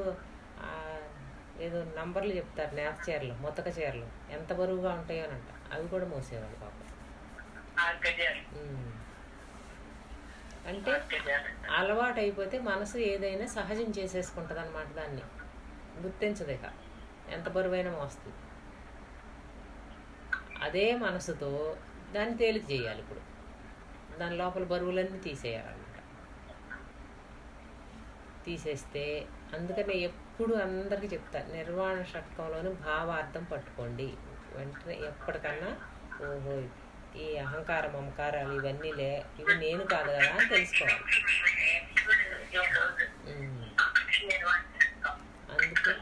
ఏదో నంబర్లు చెప్తారు, నేత చీరలు, మొత్తక చీరలు ఎంత బరువుగా ఉంటాయోనంట, అవి కూడా మోసేవాళ్ళు పాపం. అంటే అలవాటు అయిపోతే మనసు ఏదైనా సహజం చేసేసుకుంటుంది అన్నమాట. దాన్ని గుర్తించదేక ఎంత బరువైనా మోస్తుంది. అదే మనసుతో దాన్ని తేలిక చేయాలి. ఇప్పుడు దాని లోపల బరువులన్నీ తీసేయాలన్నమాట. తీసేస్తే అందుకనే ఎప్పుడు అందరికీ చెప్తారు, నిర్వాణ షట్కంలోని భావార్థం పట్టుకోండి. వెంటనే ఎప్పటికన్నా ఓహో ఈ అహంకార మమకారాలు ఇవన్నీ ఇవి నేను కాదు కదా అని తెలుసుకోవాలి. అందుకే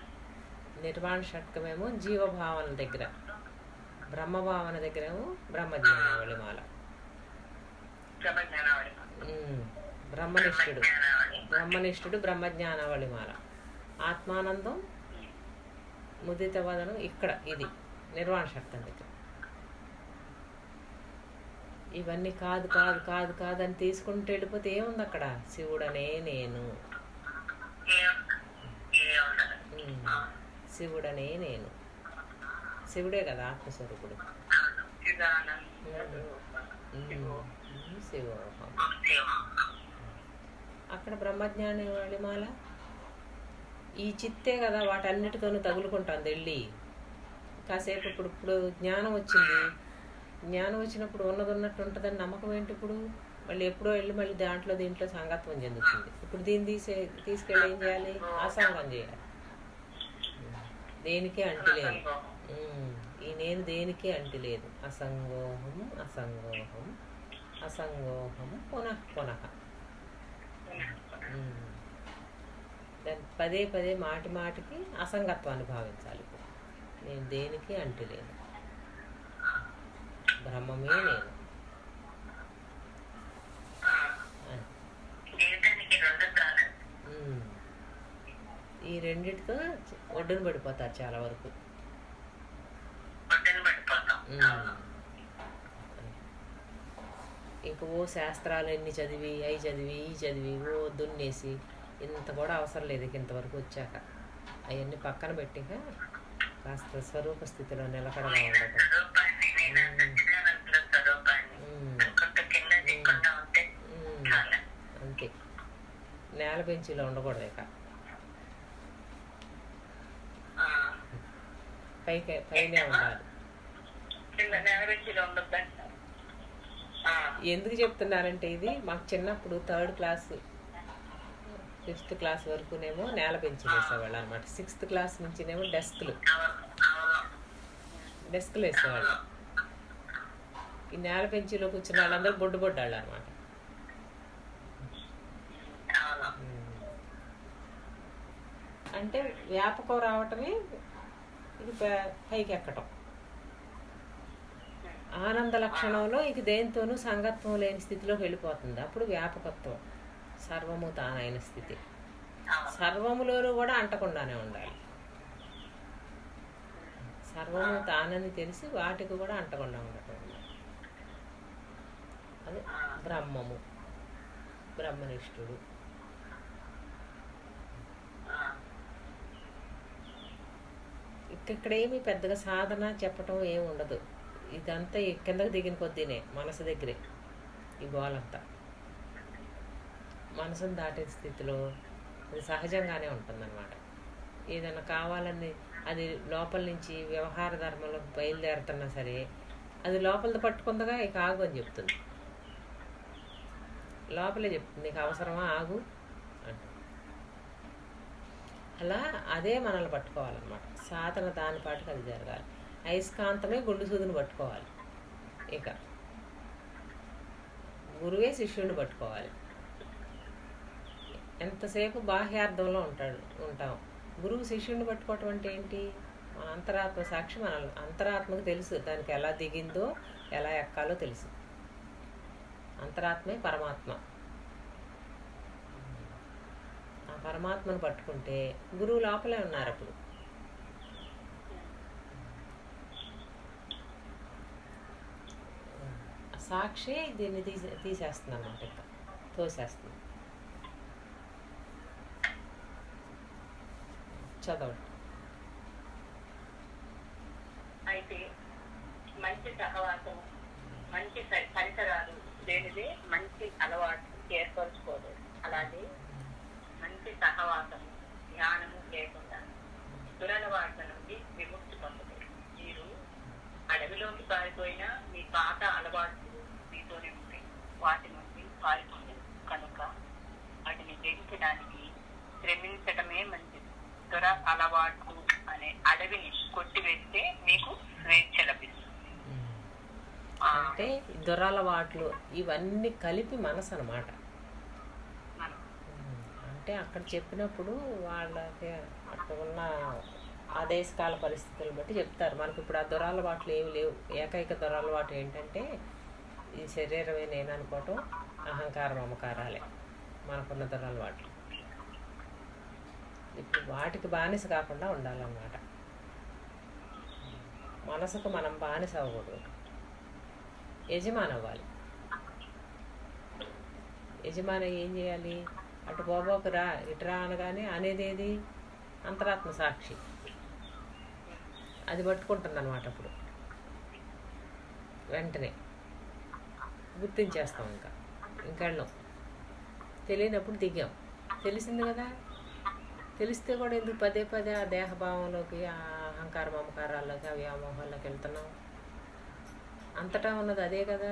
నిర్వాణ షట్కమేమో జీవభావన దగ్గర, బ్రహ్మభావన దగ్గరేమో బ్రహ్మజ్ఞానావళిమాల. బ్రహ్మనిష్ఠుడు బ్రహ్మజ్ఞానావళిమాల. ఆత్మానందం ముదిత వదనం ఇక్కడ, ఇది నిర్వాణ షట్కం దగ్గర. ఇవన్నీ కాదు కాదు కాదు కాదు అని తీసుకుంటూ వెళ్ళిపోతే ఏముంది అక్కడ? శివుడనే నేను, శివుడనే నేను. శివుడే కదా ఆత్మస్వరూపుడు. శివోహం. అక్కడ బ్రహ్మజ్ఞాని వళిమాల ఈ చిత్తే కదా వాటన్నిటితోనూ తగులుకుంటుంది వెళ్ళి. కాసేపు ఇప్పుడు జ్ఞానం వచ్చింది. జ్ఞానం వచ్చినప్పుడు ఉన్నది ఉన్నట్టు ఉంటుందని నమ్మకం ఏంటి? ఇప్పుడు మళ్ళీ ఎప్పుడో వెళ్ళి మళ్ళీ దీంట్లో సంగత్వం చెందుతుంది. ఇప్పుడు దీన్ని తీసుకెళ్ళి ఏం చేయాలి? అసంగం చేయాలి. దేనికే అంటి లేదు. ఈ నేను దేనికే అంటి లేదు. అసంగోహం అసంగోహం అసంగోహం పునః పునః. దాన్ని పదే పదే మాటి మాటికి అసంగత్వాన్ని భావించాలి. నేను దేనికి అంటి లేదు, బ్రహ్మమే నేను. ఈ రెండిటితో ఒడ్డున పడిపోతారు చాలా వరకు. ఇంక ఓ శాస్త్రాలు ఎన్ని చదివి అవి చదివి ఈ చదివి ఓ దున్నేసి ఇంత కూడా అవసరం లేదు. ఇంతవరకు వచ్చాక అవన్నీ పక్కన పెట్టిక కాస్త స్వరూప స్థితిలో నిలకడగా ఉండటం. అంతే, నేల బెంచీలో ఉండకూడదు. ఇక పైనే ఉండాలి. ఎందుకు చెప్తున్నారంటే ఇది మాకు చిన్నప్పుడు 3rd క్లాస్ 5th క్లాస్ వరకునేమో నేల బెంచీలు వేసేవాళ్ళు అనమాట. 6th క్లాస్ నుంచినేమో డెస్క్లు వేసేవాళ్ళు. ఈ నేల బెంచీలో కూర్చున్న వాళ్ళందరూ బొడ్డాళ్ళు అనమాట. అంటే వ్యాపకం రావటమే ఇది పైకి ఎక్కటం. ఆనంద లక్షణంలో ఇది దేనితోనూ సంగత్వం లేని స్థితిలోకి వెళ్ళిపోతుంది. అప్పుడు వ్యాపకత్వం, సర్వము తానైన స్థితి. సర్వములోనూ కూడా అంటకుండానే ఉండాలి. సర్వము తానని తెలిసి వాటికి కూడా అంటకుండా ఉండటం. అది బ్రహ్మము, బ్రహ్మనిష్ఠుడు. ఇక్కడేమి పెద్దగా సాధన చెప్పటం ఏమి ఉండదు. ఇదంతా కిందకు దిగిన కొద్దీనే మనసు దగ్గరే ఈ గోలంతా. మనసును దాటిన స్థితిలో అది సహజంగానే ఉంటుందన్నమాట. ఏదైనా కావాలని అది లోపల నుంచి వ్యవహార ధర్మంలో బయలుదేరుతున్నా సరే అది లోపలిది పట్టుకుందగా ఇక ఆగు అని చెప్తుంది. లోపలే చెప్తుంది, నీకు అవసరమా ఆగు అంట. అలా అదే మనల్ని పట్టుకోవాలన్నమాట. సాధన దాని పాటుకు అది జరగాలి. అయస్కాంతమే గుండు సూదుని పట్టుకోవాలి. ఇక గురువే శిష్యుడిని పట్టుకోవాలి. ఎంతసేపు బాహ్యార్థంలో ఉంటాం. గురువు శిష్యుడిని పట్టుకోవటం అంటే ఏంటి? మన అంతరాత్మ సాక్షి మన అంతరాత్మకు తెలుసు దానికి ఎలా దిగిందో ఎలా ఎక్కాలో తెలుసు. అంతరాత్మే పరమాత్మ. ఆ పరమాత్మను పట్టుకుంటే గురువు లోపలే ఉన్నారు. అప్పుడు సాక్షి దీన్ని తీసేస్తుంది అన్నమాట. ఇక తోసేస్తుంది. చదవండి. అయితే మంచి సహవాసం, మంచి పరిసరాలు లేనిదే మంచి అలవాటు ఏర్పరచుకోలేదు. అలాగే మంచి సహవాసం, ధ్యానము లేకుండా దురలవాట్ల నుండి విముక్తి పొందలేదు. మీరు అడవిలోకి పారిపోయినా మీ పాత అలవాట్లు మీతోనే ఉంటాయి. వాటి నుండి పారిపోలేదు కనుక వాటిని జయించడానికి శ్రమించటమే మంచిది. దుర అలవాట్లు అనే అడవిని కొట్టివేస్తే మీకు స్వేచ్ఛ లభిస్తుంది. అంటే దురలవాట్లు ఇవన్నీ కలిపి మనసు అన్నమాట. అంటే అక్కడ చెప్పినప్పుడు వాళ్ళకి అక్కడ ఉన్న ఆదేశకాల పరిస్థితులను బట్టి చెప్తారు. మనకి ఇప్పుడు ఆ దురలవాట్లు ఏమి లేవు. ఏకైక దురలవాటు ఏంటంటే ఈ శరీరమే నేను అనుకోవటం, అహంకారం మమకారాలే మనకున్న దురలవాట్లు. ఇప్పుడు వాటికి బానిస కాకుండా ఉండాలన్నమాట. మనసుకు మనం బానిస అవ్వకూడదు, యజమాని అవ్వాలి. యజమాని ఏం చేయాలి? అటు పోబోకురా ఇటురా అనగానే అనేది ఏది? అంతరాత్మ సాక్షి. అది పట్టుకుంటుంది అన్నమాట. అప్పుడు వెంటనే గుర్తించేస్తాం. ఇంకెళ్ళం. తెలియనప్పుడు దిగాం. తెలిసింది కదా తెలిస్తే కూడా ఎందుకు పదే పదే ఆ దేహభావంలోకి, ఆ అహంకార మమకారాల్లోకి, ఆ వ్యామోహాల్లోకి వెళ్తున్నాం? అంతటా ఉన్నది అదే కదా.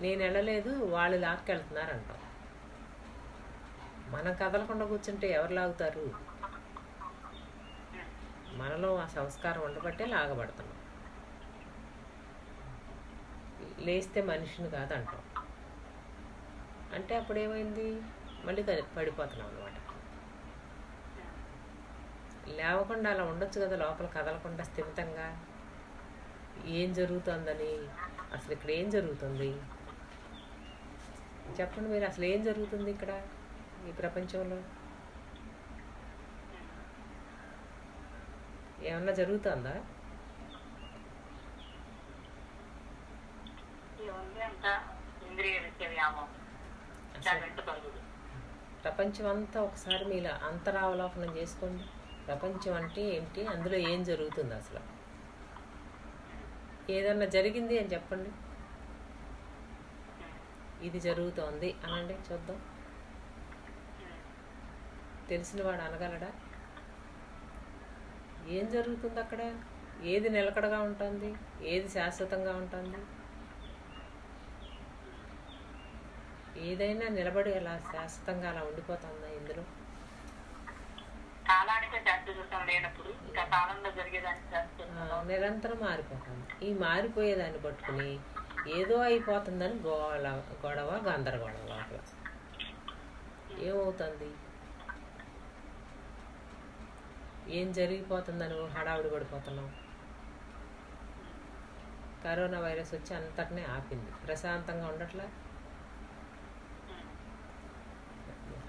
నేను వెళ్ళలేదు, వాళ్ళు లాక్కెళ్తున్నారు అంటాం. మనం కదలకుండా కూర్చుంటే ఎవరు లాగుతారు? మనలో ఆ సంస్కారం ఉండబట్టే లాగబడుతున్నాం. లేస్తే మనిషిని కాదు అంటాం. అంటే అప్పుడేమైంది? మళ్ళీ పడిపోతున్నాం అనమాట. లేవకుండా అలా ఉండొచ్చు కదా, లోపల కదలకుండా స్థిమితంగా. ఏం జరుగుతుందని, అసలు ఇక్కడ ఏం జరుగుతుంది చెప్పండి మీరు. అసలు ఏం జరుగుతుంది ఇక్కడ ఈ ప్రపంచంలో? ఏమన్నా జరుగుతుందా? ప్రపంచం అంతా ఒకసారి మీరు అంతరావలోకనం చేసుకోండి. ప్రపంచం అంటే ఏంటి, అందులో ఏం జరుగుతుంది అసలు? ఏదన్నా జరిగింది అని చెప్పండి. ఇది జరుగుతోంది అనండి చూద్దాం. తెలిసిన వాడు అనగలడా? ఏం జరుగుతుంది అక్కడ? ఏది నిలకడగా ఉంటుంది, ఏది శాశ్వతంగా ఉంటుంది? ఏదైనా నిలబడి అలా శాశ్వతంగా అలా ఉండిపోతుందా ఇందులో? నిరంతరం మారిపోతుంది. ఈ మారిపోయేదాన్ని పట్టుకుని ఏదో అయిపోతుందని గొడవ గందరగోళం లోపల. ఏమవుతుంది? ఏం జరిగిపోతుందని హడావుడి పడిపోతున్నాం. కరోనా వైరస్ వచ్చి అంతటినే ఆపింది. ప్రశాంతంగా ఉండట్లా.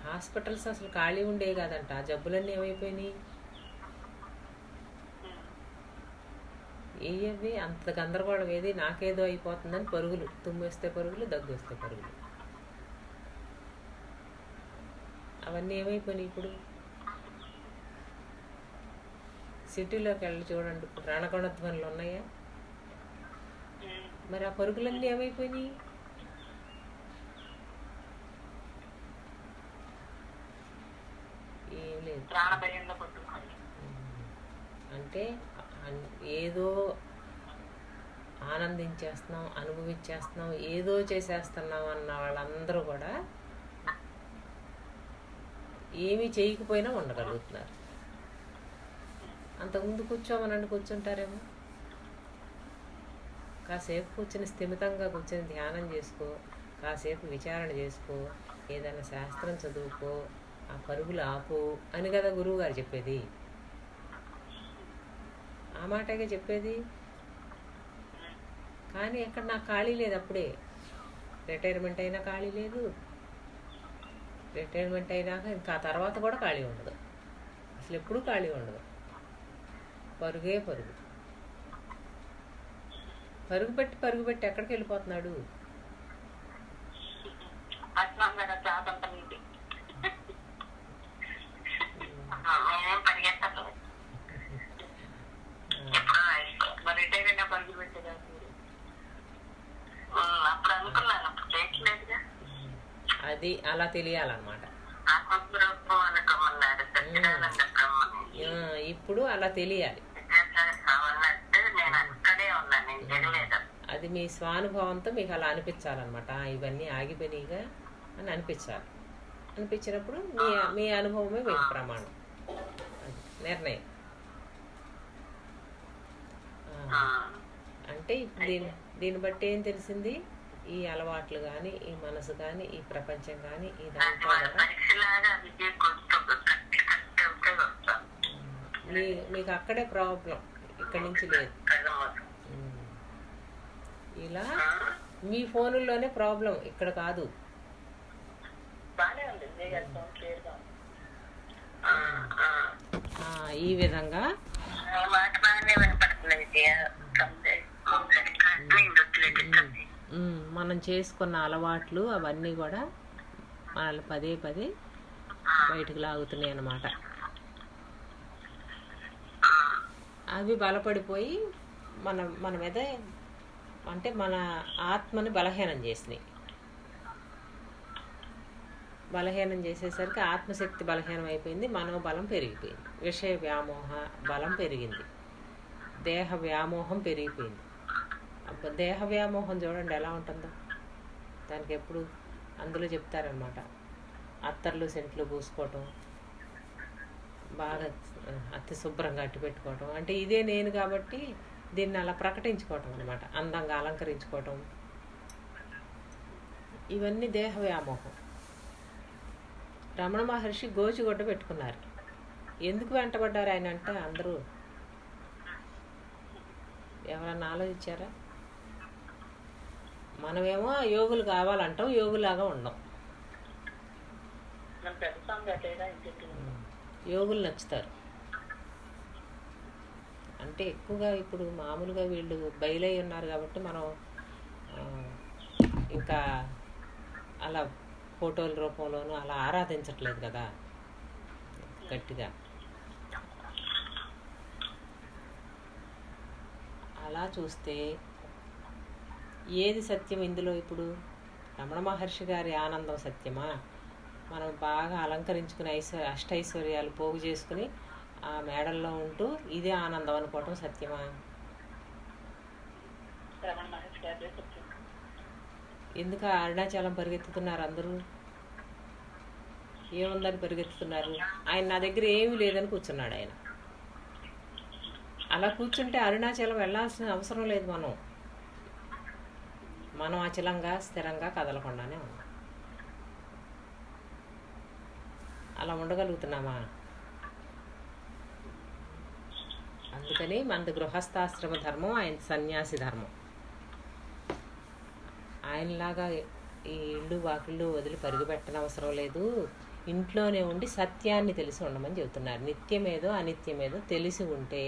హాస్పిటల్స్ అసలు ఖాళీ ఉండే కాదంట. ఆ జబ్బులన్నీ ఏమైపోయినాయి? ఏవి అంత గందరగోళం ఏది? నాకేదో అయిపోతుందని పరుగులు, తుమ్మేస్తే పరుగులు, దగ్గు వస్తే పరుగులు. అవన్నీ ఏమైపోయినాయి ఇప్పుడు? సిటీలోకి వెళ్ళి చూడండి, ఇప్పుడు రణగొణధ్వనులు ఉన్నాయా? మరి ఆ పరుగులన్నీ ఏమైపోయినాయి? ఏం లేదు. అంటే ఏదో ఆనందించేస్తున్నాం, అనుభవించేస్తున్నాం, ఏదో చేసేస్తున్నాం అన్న వాళ్ళందరూ కూడా ఏమీ చేయకపోయినా ఉండగలుగుతున్నారు. అంతకుముందు కూర్చోమనండి, కూర్చుంటారేమో. కాసేపు కూర్చొని స్థిమితంగా కూర్చొని ధ్యానం చేసుకో, కాసేపు విచారణ చేసుకో, ఏదైనా శాస్త్రం చదువుకో, ఆ పరుగులు ఆపు అని కదా గురువు గారు చెప్పేది. ఆ మాటగా చెప్పేది. కానీ ఎక్కడ నాకు ఖాళీ లేదు. అప్పుడే రిటైర్మెంట్ అయినా ఖాళీ లేదు. రిటైర్మెంట్ అయినాక ఇంకా తర్వాత కూడా ఖాళీ ఉండదు. అసలు ఎప్పుడూ ఖాళీ ఉండదు. పరుగే పరుగు. పరుగు పెట్టి ఎక్కడికి వెళ్ళిపోతున్నాడు? అది అలా తెలియాలన్నమాట. ఇప్పుడు అలా తెలియాలి. అది మీ స్వానుభవంతో మీకు అలా అనిపించాలన్నమాట. ఇవన్నీ ఆగిపోయినాయిగా అని అనిపించాలి. అనిపించినప్పుడు మీ అనుభవమే మీకు ప్రమాణం, నిర్ణయం. అంటే ఇప్పుడు దీన్ని బట్టి ఏం తెలిసింది? ఈ అలవాట్లు కానీ, ఈ మనసు కానీ, ఈ ప్రపంచం కానీ, ఈ దాంట్లో మీకు అక్కడే ప్రాబ్లం, ఇక్కడి నుంచి లేదు. ఇలా మీ ఫోనుల్లోనే ప్రాబ్లం, ఇక్కడ కాదు. ఈ విధంగా మనం చేసుకున్న అలవాట్లు అవన్నీ కూడా మనల్ని పదే పదే బయటకు లాగుతున్నాయి అన్నమాట. అవి బలపడిపోయి మన మీద అంటే మన ఆత్మని బలహీనం చేసినాయి. బలహీనం చేసేసరికి ఆత్మశక్తి బలహీనం అయిపోయింది, మనోబలం పెరిగిపోయింది, విషయ వ్యామోహ బలం పెరిగింది, దేహ వ్యామోహం పెరిగిపోయింది. దేహ వ్యామోహం చూడండి ఎలా ఉంటుందో. దానికి ఎప్పుడు అందులో చెప్తారనమాట, అత్తర్లు సెంట్లు పూసుకోవటం, బాగా అతి శుభ్రంగా అట్టి పెట్టుకోవటం, అంటే ఇదే నేను కాబట్టి దీన్ని అలా ప్రకటించుకోవటం అనమాట, అందంగా అలంకరించుకోవటం, ఇవన్నీ దేహ వ్యామోహం. రమణ మహర్షి గోచిగుడ్డ పెట్టుకున్నారు. ఎందుకు వెంటబడ్డారు ఆయన అంటే అందరూ ఎవరన్నా ఆలోచించారా? మనమేమో యోగులు కావాలంటాం, యోగులాగా ఉండం. యోగులు నచ్చుతారు అంటే ఎక్కువగా ఇప్పుడు మామూలుగా వీళ్ళు బయలై ఉన్నారు కాబట్టి మనం ఇంకా అలా ఫోటోల రూపంలోనూ అలా ఆరాధించట్లేదు కదా గట్టిగా. అలా చూస్తే ఏది సత్యం ఇందులో? ఇప్పుడు రమణ మహర్షి గారి ఆనందం సత్యమా? మనం బాగా అలంకరించుకుని అష్టైశ్వర్యాలు పోగు చేసుకుని ఆ మేడల్లో ఉంటూ ఇదే ఆనందం అనుకోవటం సత్యమా? ఎందుకు అరుణాచలం పరిగెత్తుతున్నారు అందరూ? ఏముందని పరిగెత్తుతున్నారు? ఆయన నా దగ్గర ఏమీ లేదని కూర్చున్నాడు ఆయన. అలా కూర్చుంటే అరుణాచలం వెళ్ళాల్సిన అవసరం లేదు. మనం అచలంగా స్థిరంగా కదలకుండానే ఉన్నాం. అలా ఉండగలుగుతున్నామా? అందుకని మనది గృహస్థాశ్రమ ధర్మం, ఆయన సన్యాసి ధర్మం. ఆయనలాగా ఈ ఇళ్ళు వాకిళ్ళు వదిలి పరుగుపెట్టని అవసరం లేదు. ఇంట్లోనే ఉండి సత్యాన్ని తెలిసి ఉండమని చెబుతున్నారు. నిత్యమేదో అనిత్యమేదో తెలిసి ఉంటే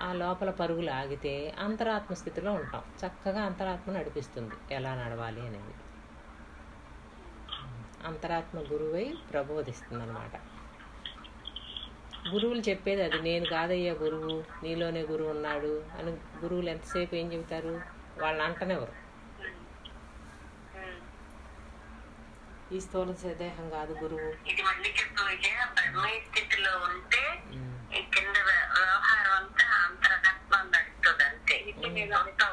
ఆ లోపల పరుగులు ఆగితే అంతరాత్మ స్థితిలో ఉంటాం. చక్కగా అంతరాత్మ నడిపిస్తుంది ఎలా నడవాలి అనేది. అంతరాత్మ గురువై ప్రబోధిస్తుంది అన్నమాట. గురువులు చెప్పేది అది. నేను కాదయ్యా గురువు, నీలోనే గురువు ఉన్నాడు అని గురువులు ఎంతసేపు ఏం చెబుతారు? వాళ్ళని అంటనేవారు. ఈ స్థూల దేహం కాదు గురువు. ఇది మళ్ళీ చెప్పు విజయ, బ్రహ్మీ స్థితిలో ఉంటే కింద వ్యవహారం అంతా అంతరాత్మ నడుస్తుంది అంతే. అంతా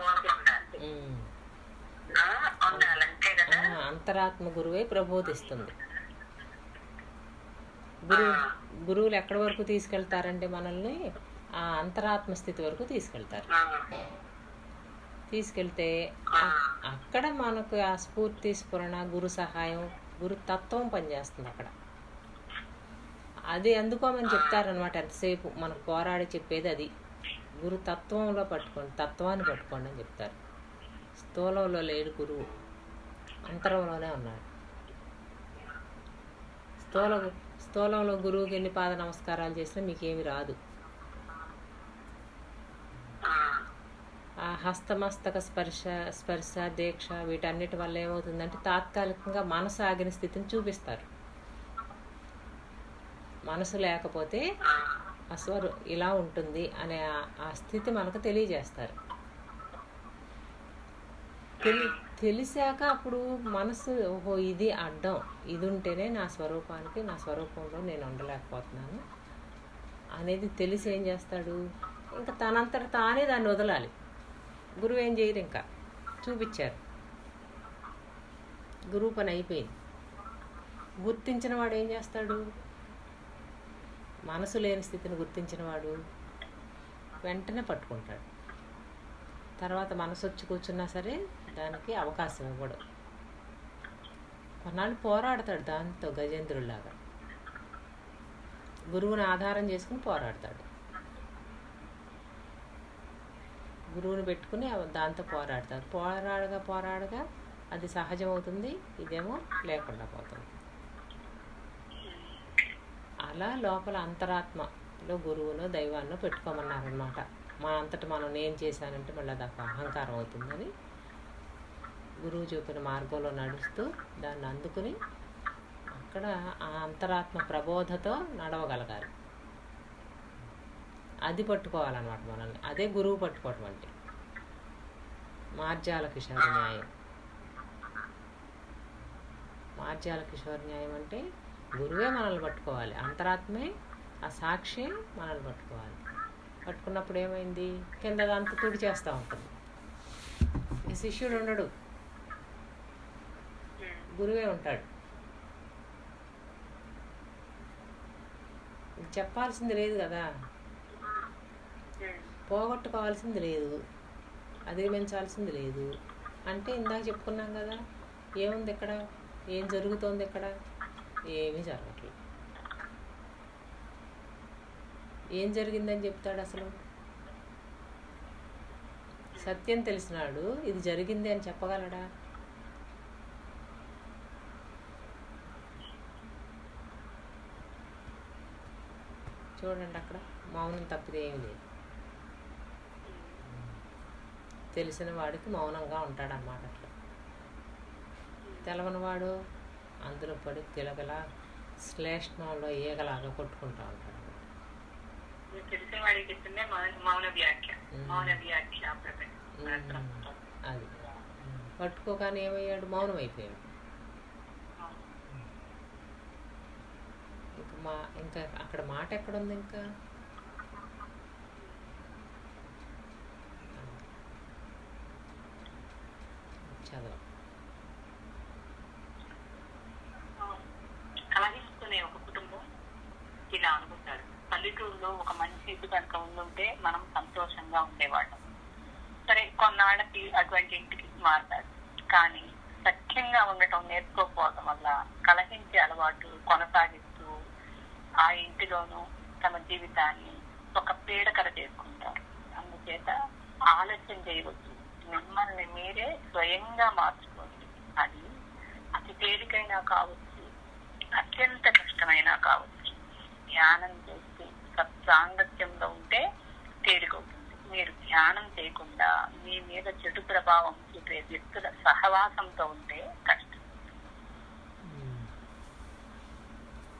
ఉండాలంతే కదా. అంతరాత్మ గురువై ప్రబోధిస్తుంది. గురువులు ఎక్కడి వరకు తీసుకెళ్తారంటే మనల్ని ఆ అంతరాత్మ స్థితి వరకు తీసుకెళ్తారు. తీసుకెళ్తే అక్కడ మనకు ఆ స్ఫూర్తి, స్ఫురణ, గురు సహాయం, గురు తత్వం పనిచేస్తుంది అక్కడ. అది అందుకోమని చెప్తారనమాట. ఎంతసేపు మనకు పోరాడి చెప్పేది అది. గురు తత్వంలో పట్టుకోండి, తత్వాన్ని పట్టుకోండి అని చెప్తారు. స్థూలంలో లేడు గురువు, అంతరంలోనే ఉన్నాడు. స్థూలంలో గురువుకి ఎన్ని పాద నమస్కారాలు చేసినా మీకేమి రాదు. ఆ హస్తమస్తక స్పర్శ దీక్ష వీటన్నిటి వల్ల ఏమవుతుందంటే తాత్కాలికంగా మనసు ఆగిన స్థితిని చూపిస్తారు. మనసు లేకపోతే అస్వరు ఇలా ఉంటుంది అనే ఆ స్థితి మనకు తెలియజేస్తారు. తెలిసాక అప్పుడు మనసు ఓహో ఇది అడ్డం, ఇది ఉంటేనే నా స్వరూపానికి, నా స్వరూపంలో నేను ఉండలేకపోతున్నాను అనేది తెలిసి ఏం చేస్తాడు? ఇంకా తనంతట తానే దాన్ని వదలాలి. గురువు ఏం చేయరు, ఇంకా చూపించారు. గురువు పని అయిపోయింది. గుర్తించిన వాడు ఏం చేస్తాడు? మనసు లేని స్థితిని గుర్తించిన వాడు వెంటనే పట్టుకుంటాడు. తర్వాత మనసు వచ్చి కూర్చున్నా సరే దానికి అవకాశం ఇవ్వడు. కొన్నాళ్ళు పోరాడతాడు దాంతో, గజేంద్రుడిలాగా గురువుని ఆధారం చేసుకుని పోరాడతాడు. గురువుని పెట్టుకుని దాంతో పోరాడతాడు. పోరాడగా అది సహజం అవుతుంది, ఇదేమో లేకుండా పోతుంది. అలా లోపల అంతరాత్మలో గురువునో దైవాన్నో పెట్టుకోమన్నారనమాట. మా అంతటా మనం నేను చేశానంటే మళ్ళీ అది అహంకారం అవుతుందని గురువు చూపిన మార్గంలో నడుస్తూ దాన్ని అందుకుని అక్కడ ఆ అంతరాత్మ ప్రబోధతో నడవగలగాలి. అది పట్టుకోవాలన్నమాట మనల్ని. అదే గురువు పట్టుకోవటం అంటే. మార్జాల కిషోర న్యాయం. మార్జాల కిషోర్ న్యాయం అంటే గురువే మనల్ని పట్టుకోవాలి, అంతరాత్మే ఆ సాక్షి మనల్ని పట్టుకోవాలి. పట్టుకున్నప్పుడు ఏమైంది, కిందదంతా తుడి చేస్తూ ఉంటుంది. ఈ శిష్యుడు ఉండడు, గురువే ఉంటాడు. చెప్పాల్సింది లేదు కదా, పోగొట్టుకోవాల్సింది లేదు, అధిగమించాల్సింది లేదు. అంటే ఇందాక చెప్పుకున్నాం కదా, ఏముంది ఇక్కడ, ఏం జరుగుతోంది ఇక్కడ, ఏమీ జరగట్లేదు. ఏం జరిగిందని చెప్తాడు అసలు? సత్యం తెలిసినాడు ఇది జరిగింది అని చెప్పగలడా? చూడండి, అక్కడ మౌనం తప్పితే ఏమి లేదు. తెలిసిన వాడికి మౌనంగా ఉంటాడన్నమాట. అట్లా తెలవనివాడు అందులో పడి గిలగల శ్లేష్మంలో ఈగలాగా కొట్టుకుంటూ ఉంటాడు. అది పట్టుకోగానే ఏమయ్యాడు, మౌనం అయిపోయాడు. ఇంకా అక్కడ మాట ఎక్కడుంది? ఇంకా చదవ. కలహిస్తునే ఒక కుటుంబం ఇలా అనుకుంటారు. పల్లెటూరులో ఒక మంచి ఇల్లు కనుక ఉండుంటే మనం సంతోషంగా ఉండేవాళ్ళం. సరే, కొన్నాళ్ళకి అటువంటి ఇంటికి మారుతారు. కానీ సఖ్యంగా ఉండటం నేర్చుకోకపోవడం వల్ల కలహించే అలవాటు కొనసాగిస్తూ ఆ ఇంటిలోనూ తమ జీవితాన్ని ఒక పీడకర చేసుకుంటారు. అందుచేత ఆలస్యం చేయవద్దు, మిమ్మల్ని మీరే స్వయంగా మార్చుకోండి. అది అతి తేలికైనా కావచ్చు, అత్యంత కష్టమైనా కావచ్చు. ధ్యానం చేసి సత్సాంగత్యంలో ఉంటే తేలికవుతుంది. మీరు ధ్యానం చేయకుండా మీ మీద చెడు ప్రభావం చూపే వ్యక్తుల సహవాసంతో ఉంటే కష్టం.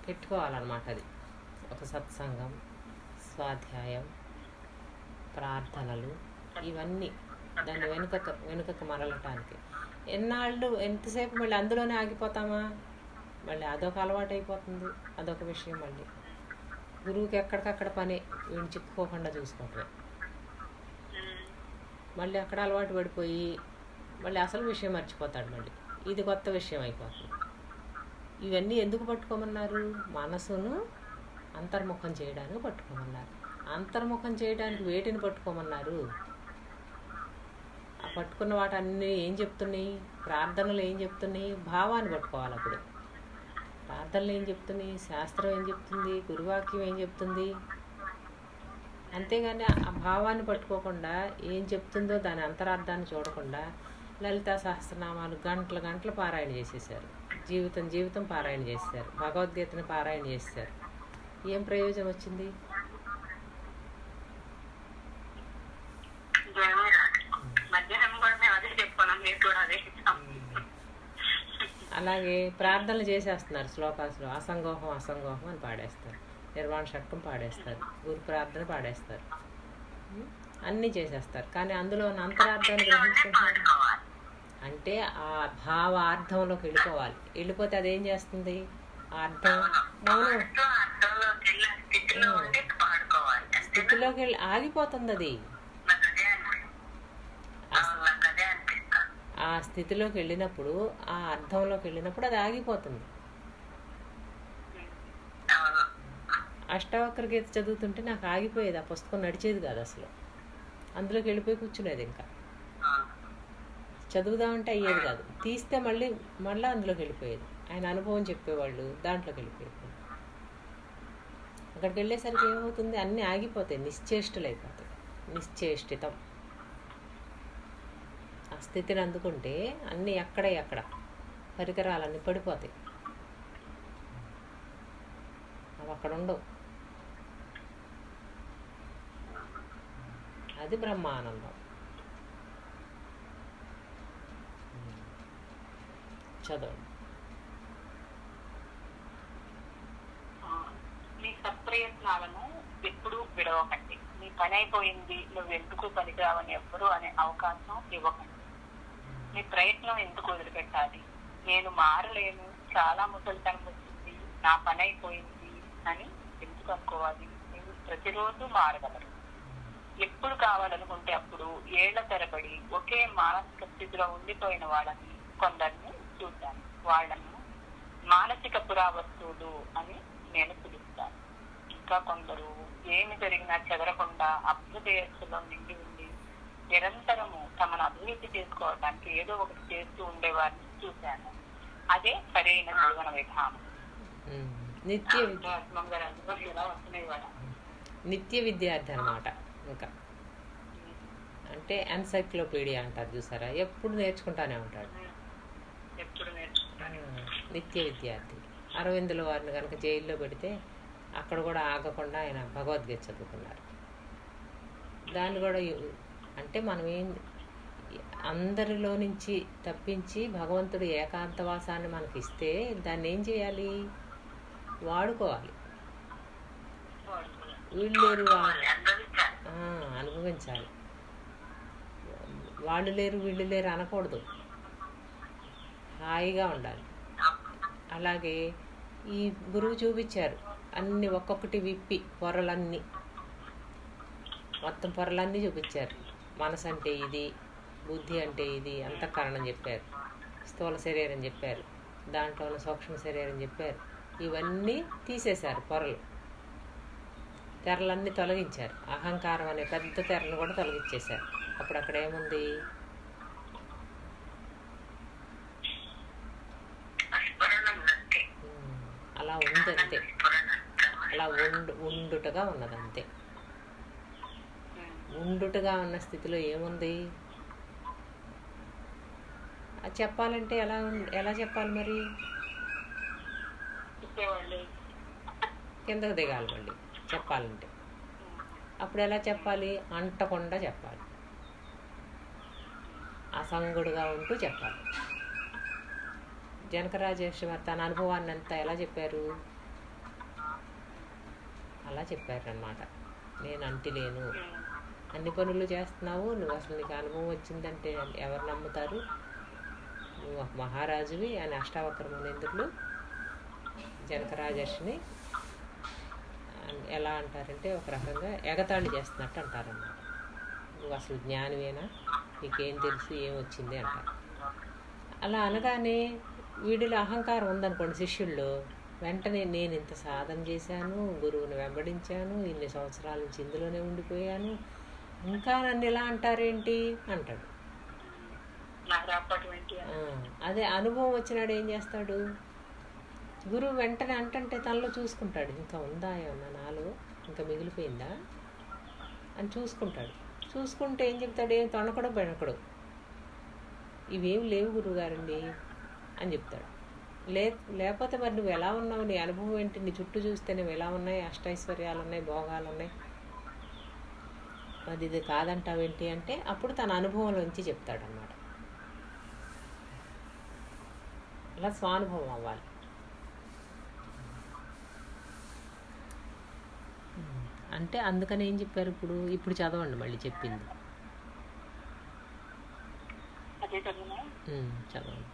పెట్టుకోవాలన్నమాట. అది ఒక సత్సంగం, స్వాధ్యాయం, ప్రార్థనలు, ఇవన్నీ దాన్ని వెనుకకు మరలటానికి. ఎంతసేపు మళ్ళీ అందులోనే ఆగిపోతామా? మళ్ళీ అదొక అలవాటు అయిపోతుంది, అదొక విషయం. మళ్ళీ గురువుకి ఎక్కడికక్కడ పని, వీడిని చిక్కుకోకుండా చూసుకోవటమే. మళ్ళీ అక్కడ అలవాటు పడిపోయి మళ్ళీ అసలు విషయం మర్చిపోతాడు. మళ్ళీ ఇది కొత్త విషయం అయిపోతుంది. ఇవన్నీ ఎందుకు పట్టుకోమన్నారు? మనసును అంతర్ముఖం చేయడానికి పట్టుకోమన్నారు. అంతర్ముఖం చేయడానికి వేటిని పట్టుకోమన్నారు? ఆ పట్టుకున్న వాటన్నీ ఏం చెప్తున్నాయి? ప్రార్థనలు ఏం చెప్తున్నాయి? భావాన్ని పట్టుకోవాలి. అప్పుడు ప్రార్థనలు ఏం చెప్తున్నాయి? శాస్త్రం ఏం చెప్తుంది? గురువాక్యం ఏం చెప్తుంది? అంతేగాని ఆ భావాన్ని పట్టుకోకుండా ఏం చెప్తుందో దాని అంతరార్థాన్ని చూడకుండా లలితా సహస్రనామాలు గంటలు గంటలు పారాయణ చేసేసారు. జీవితం పారాయణ చేశారు. భగవద్గీతను పారాయణ చేశారు. ఏం ప్రయోజనం వచ్చింది? అలాగే ప్రార్థనలు చేసేస్తున్నారు. శ్లోకాలు అసంగోహం అని పాడేస్తారు, నిర్వాణ షట్కం పాడేస్తారు, గురు ప్రార్థన పాడేస్తారు, అన్నీ చేసేస్తారు. కానీ అందులో అంతరార్థాన్ని గ్రహించుకుంటున్నారు. అంటే ఆ భావార్థంలోకి వెళ్ళిపోతే అదేం చేస్తుంది? ఆ అర్థం మౌనం స్థితిలోకి వెళ్ళి ఆగిపోతుంది. అది ఆ స్థితిలోకి వెళ్ళినప్పుడు, ఆ అర్థంలోకి వెళ్ళినప్పుడు అది ఆగిపోతుంది. అష్టావక్ర గీత చదువుతుంటే నాకు ఆగిపోయేది, ఆ పుస్తకం నడిచేది కాదు అసలు. అందులోకి వెళ్ళిపోయి కూర్చునేది. ఇంకా చదువుదామంటే అయ్యేది కాదు. తీస్తే మళ్ళీ అందులోకి వెళ్ళిపోయేది. ఆయన అనుభవం చెప్పేవాళ్ళు, దాంట్లోకి వెళ్ళిపోయేది. అక్కడికి వెళ్ళేసరికి ఏమవుతుంది? అన్నీ ఆగిపోతాయి, నిశ్చేష్టులు అయిపోతాయి. నిశ్చేష్టితం ఆ స్థితిని అందుకుంటే అన్నీ అక్కడ పరికరాలన్నీ పడిపోతాయి. అవి అక్కడ ఉండవు. అది బ్రహ్మానందం. చదవండి. మీ సత్ప్రయత్నాలను ఎప్పుడూ విడవకండి. నీ పని అయిపోయింది, నువ్వు ఎందుకు పనికిరావని ఎవ్వరూ అనే అవకాశం ఇవ్వకండి. నీ ప్రయత్నం ఎందుకు వదిలిపెట్టాలి? నేను మారలేను, చాలా ముసలితనం వచ్చింది, నా పని అయిపోయింది అని ఎందుకు అనుకోవాలి? మీరు ప్రతిరోజు మారగలరు. ఎప్పుడు కావాలనుకుంటే అప్పుడు ఏళ్ల తరబడి ఒకే మానసిక స్థితిలో ఉండిపోయిన వాళ్ళని కొందరిని చూశాను. వాళ్ళను మానసిక పురావస్తువులు అని నేను పిలుస్తాను. ఇంకా కొందరు ఏమి జరిగినా చెదరకుండా అభ్యుదయస్సులో నిండి ఉండి నిరంతరము తమను అభివృద్ధి చేసుకోవడానికి ఏదో ఒకటి చేస్తూ ఉండేవారిని చూశాను. అదే సరైన జీవన విధానం. నిత్య విద్యార్థి అనమాట. ఇంకా అంటే ఎన్సైక్లోపీడియా అంటారు చూసారా, ఎప్పుడు నేర్చుకుంటానే ఉంటాడు. నిత్య విద్యార్థి. అరవిందుల వారిని కనుక జైల్లో పెడితే అక్కడ కూడా ఆగకుండా ఆయన భగవద్గీత చదువుకున్నారు. దాన్ని కూడా అంటే మనం అందరిలో నుంచి తప్పించి భగవంతుడు ఏకాంతవాసాన్ని మనకి ఇస్తే దాన్ని ఏం చేయాలి? వాడుకోవాలి. వీళ్ళు లేరు, అనుభవించాలి. వాళ్ళు లేరు వీళ్ళు లేరు అనకూడదు, హాయిగా ఉండాలి. అలాగే ఈ గురువు చూపించారు అన్ని ఒక్కొక్కటి విప్పి పొరలన్నీ, మొత్తం పొరలన్నీ చూపించారు. మనసు అంటే ఇది, బుద్ధి అంటే ఇది, అంతఃకరణం చెప్పారు, స్థూల శరీరం చెప్పారు, దాంట్లో సూక్ష్మ శరీరం చెప్పారు. ఇవన్నీ తీసేశారు, పొరలు తెరలన్నీ తొలగించారు. అహంకారం అనే పెద్ద తెరను కూడా తొలగించేశారు. అప్పుడు అక్కడ ఏముంది? అలా ఉంది అంతే, అలా ఉండుటగా ఉన్నది అంతే. ఉండుటగా ఉన్న స్థితిలో ఏముంది? అది చెప్పాలంటే ఎలా చెప్పాలి మరి? కిందకు దిగాలి మళ్ళీ చెప్పాలంటే. అప్పుడు ఎలా చెప్పాలి? అంటకుండా చెప్పాలి, అసంగుడుగా ఉంటూ చెప్పాలి. జనకరాజేశ్వరి వారు తన అనుభవాన్ని అంతా ఎలా చెప్పారు? అలా చెప్పారనమాట. నేను అంటిలేను, అన్ని పనులు చేస్తున్నావు, నువ్వు అసలు నీకు అనుభవం వచ్చిందంటే ఎవరు నమ్ముతారు? నువ్వు ఒక మహారాజువి అని అష్టావక్ర మునీంద్రులు జనకరాజర్షిని ఎలా అంటారంటే ఒక రకంగా ఎగతాళి చేస్తున్నట్టు అంటారన్నమాట. నువ్వు అసలు జ్ఞానివేనా, నీకేం తెలుసు, ఏం వచ్చింది అంటారు. అలా అనగానే వీడిలో అహంకారం ఉందనుకోండి శిష్యుల్లో, వెంటనే నేను ఇంత సాధన చేశాను, గురువుని వెంబడించాను, ఇన్ని సంవత్సరాల నుంచి ఇందులోనే ఉండిపోయాను, ఇంకా నన్ను ఇలా అంటారేంటి అంటాడు. అదే అనుభవం వచ్చినాడు ఏం చేస్తాడు? గురువు వెంటనే అంటే తనలో చూసుకుంటాడు, ఇంకా ఉందా ఏమన్నా నాలో, ఇంకా మిగిలిపోయిందా అని చూసుకుంటాడు. చూసుకుంటే ఏం చెప్తాడు? ఏం తొణకడు బెణకడు, ఇవేం లేవు గురువుగారండి అని చెప్తాడు. లేకపోతే మరి నువ్వు ఎలా ఉన్నావు, నీ అనుభవం ఏంటి, నీ చుట్టూ చూస్తే నువ్వు ఎలా ఉన్నాయి, అష్టైశ్వర్యాలు ఉన్నాయి, భోగాలు ఉన్నాయి, అది ఇది కాదంటావేంటి అంటే అప్పుడు తన అనుభవంలోంచి చెప్తాడన్నమాట. అలా స్వానుభవం అవ్వాలి. అంటే అందుకని ఏం చెప్పారు? ఇప్పుడు చదవండి మళ్ళీ చెప్పింది. చదవండి.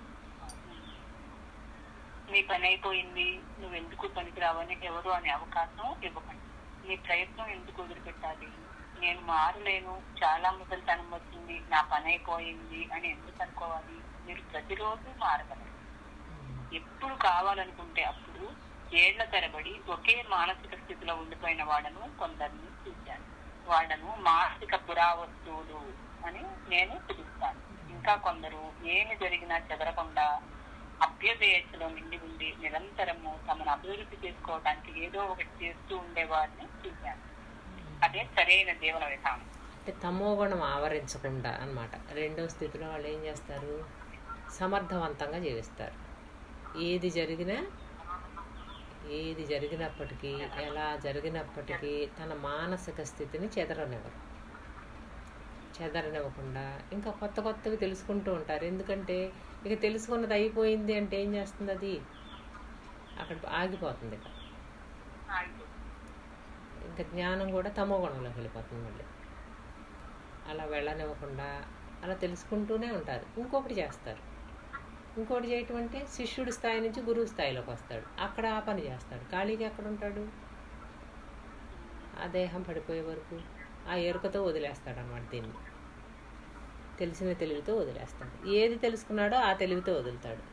నీ పని అయిపోయింది, నువ్వెందుకు పనికిరావని ఎవరు అనే అవకాశం ఇవ్వకండి. నీ ప్రయత్నం ఎందుకు వదిలిపెట్టాలి? నేను మారలేను, చాలా ముసలితనం వచ్చింది, నా పని అయిపోయింది అని ఎందుకు అనుకోవాలి? మీరు ప్రతిరోజు మారగలరు. ఎప్పుడు కావాలనుకుంటే అప్పుడు ఏళ్ల తరబడి ఒకే మానసిక స్థితిలో ఉండిపోయిన వాళ్ళను కొందరిని చూశాను. వాళ్ళను మానసిక పురావస్తువులు అని నేను పిలుస్తాను. ఇంకా కొందరు ఏమి జరిగినా చెదరకుండా అభ్యుదయస్సులో నిండి ఉండి నిరంతరము తమను అభివృద్ధి చేసుకోవడానికి ఏదో ఒకటి చేస్తూ ఉండేవారిని చూశాను. అదే సరైన జీవన విధానం. అంటే తమోగుణం ఆవరించకుండా అన్నమాట. రెండో స్థితిలో వాళ్ళు ఏం చేస్తారు? సమర్థవంతంగా జీవిస్తారు. ఏది జరిగినప్పటికీ ఎలా జరిగినప్పటికీ తన మానసిక స్థితిని చెదరనివ్వకుండా ఇంకా కొత్తవి తెలుసుకుంటూ ఉంటారు. ఎందుకంటే ఇక తెలుసుకున్నది అయిపోయింది అంటే ఏం చేస్తుంది? అది అక్కడ ఆగిపోతుంది. ఇంకా జ్ఞానం కూడా తమో గుణంలోకి వెళ్ళిపోతుంది. మళ్ళీ అలా వెళ్ళనివ్వకుండా అలా తెలుసుకుంటూనే ఉంటారు. ఇంకొకటి చేస్తారు, ఇంకోటి చేయటం అంటే శిష్యుడి స్థాయి నుంచి గురువు స్థాయిలోకి వస్తాడు, అక్కడ ఆ పని చేస్తాడు. ఖాళీగా ఎక్కడ ఉంటాడు? ఆ దేహం పడిపోయే వరకు ఆ ఎరుకతో వదిలేస్తాడు అన్నమాట. దీన్ని తెలిసిన తెలివితో వదిలేస్తాడు. ఏది తెలుసుకున్నాడో ఆ తెలివితో వదులుతాడు.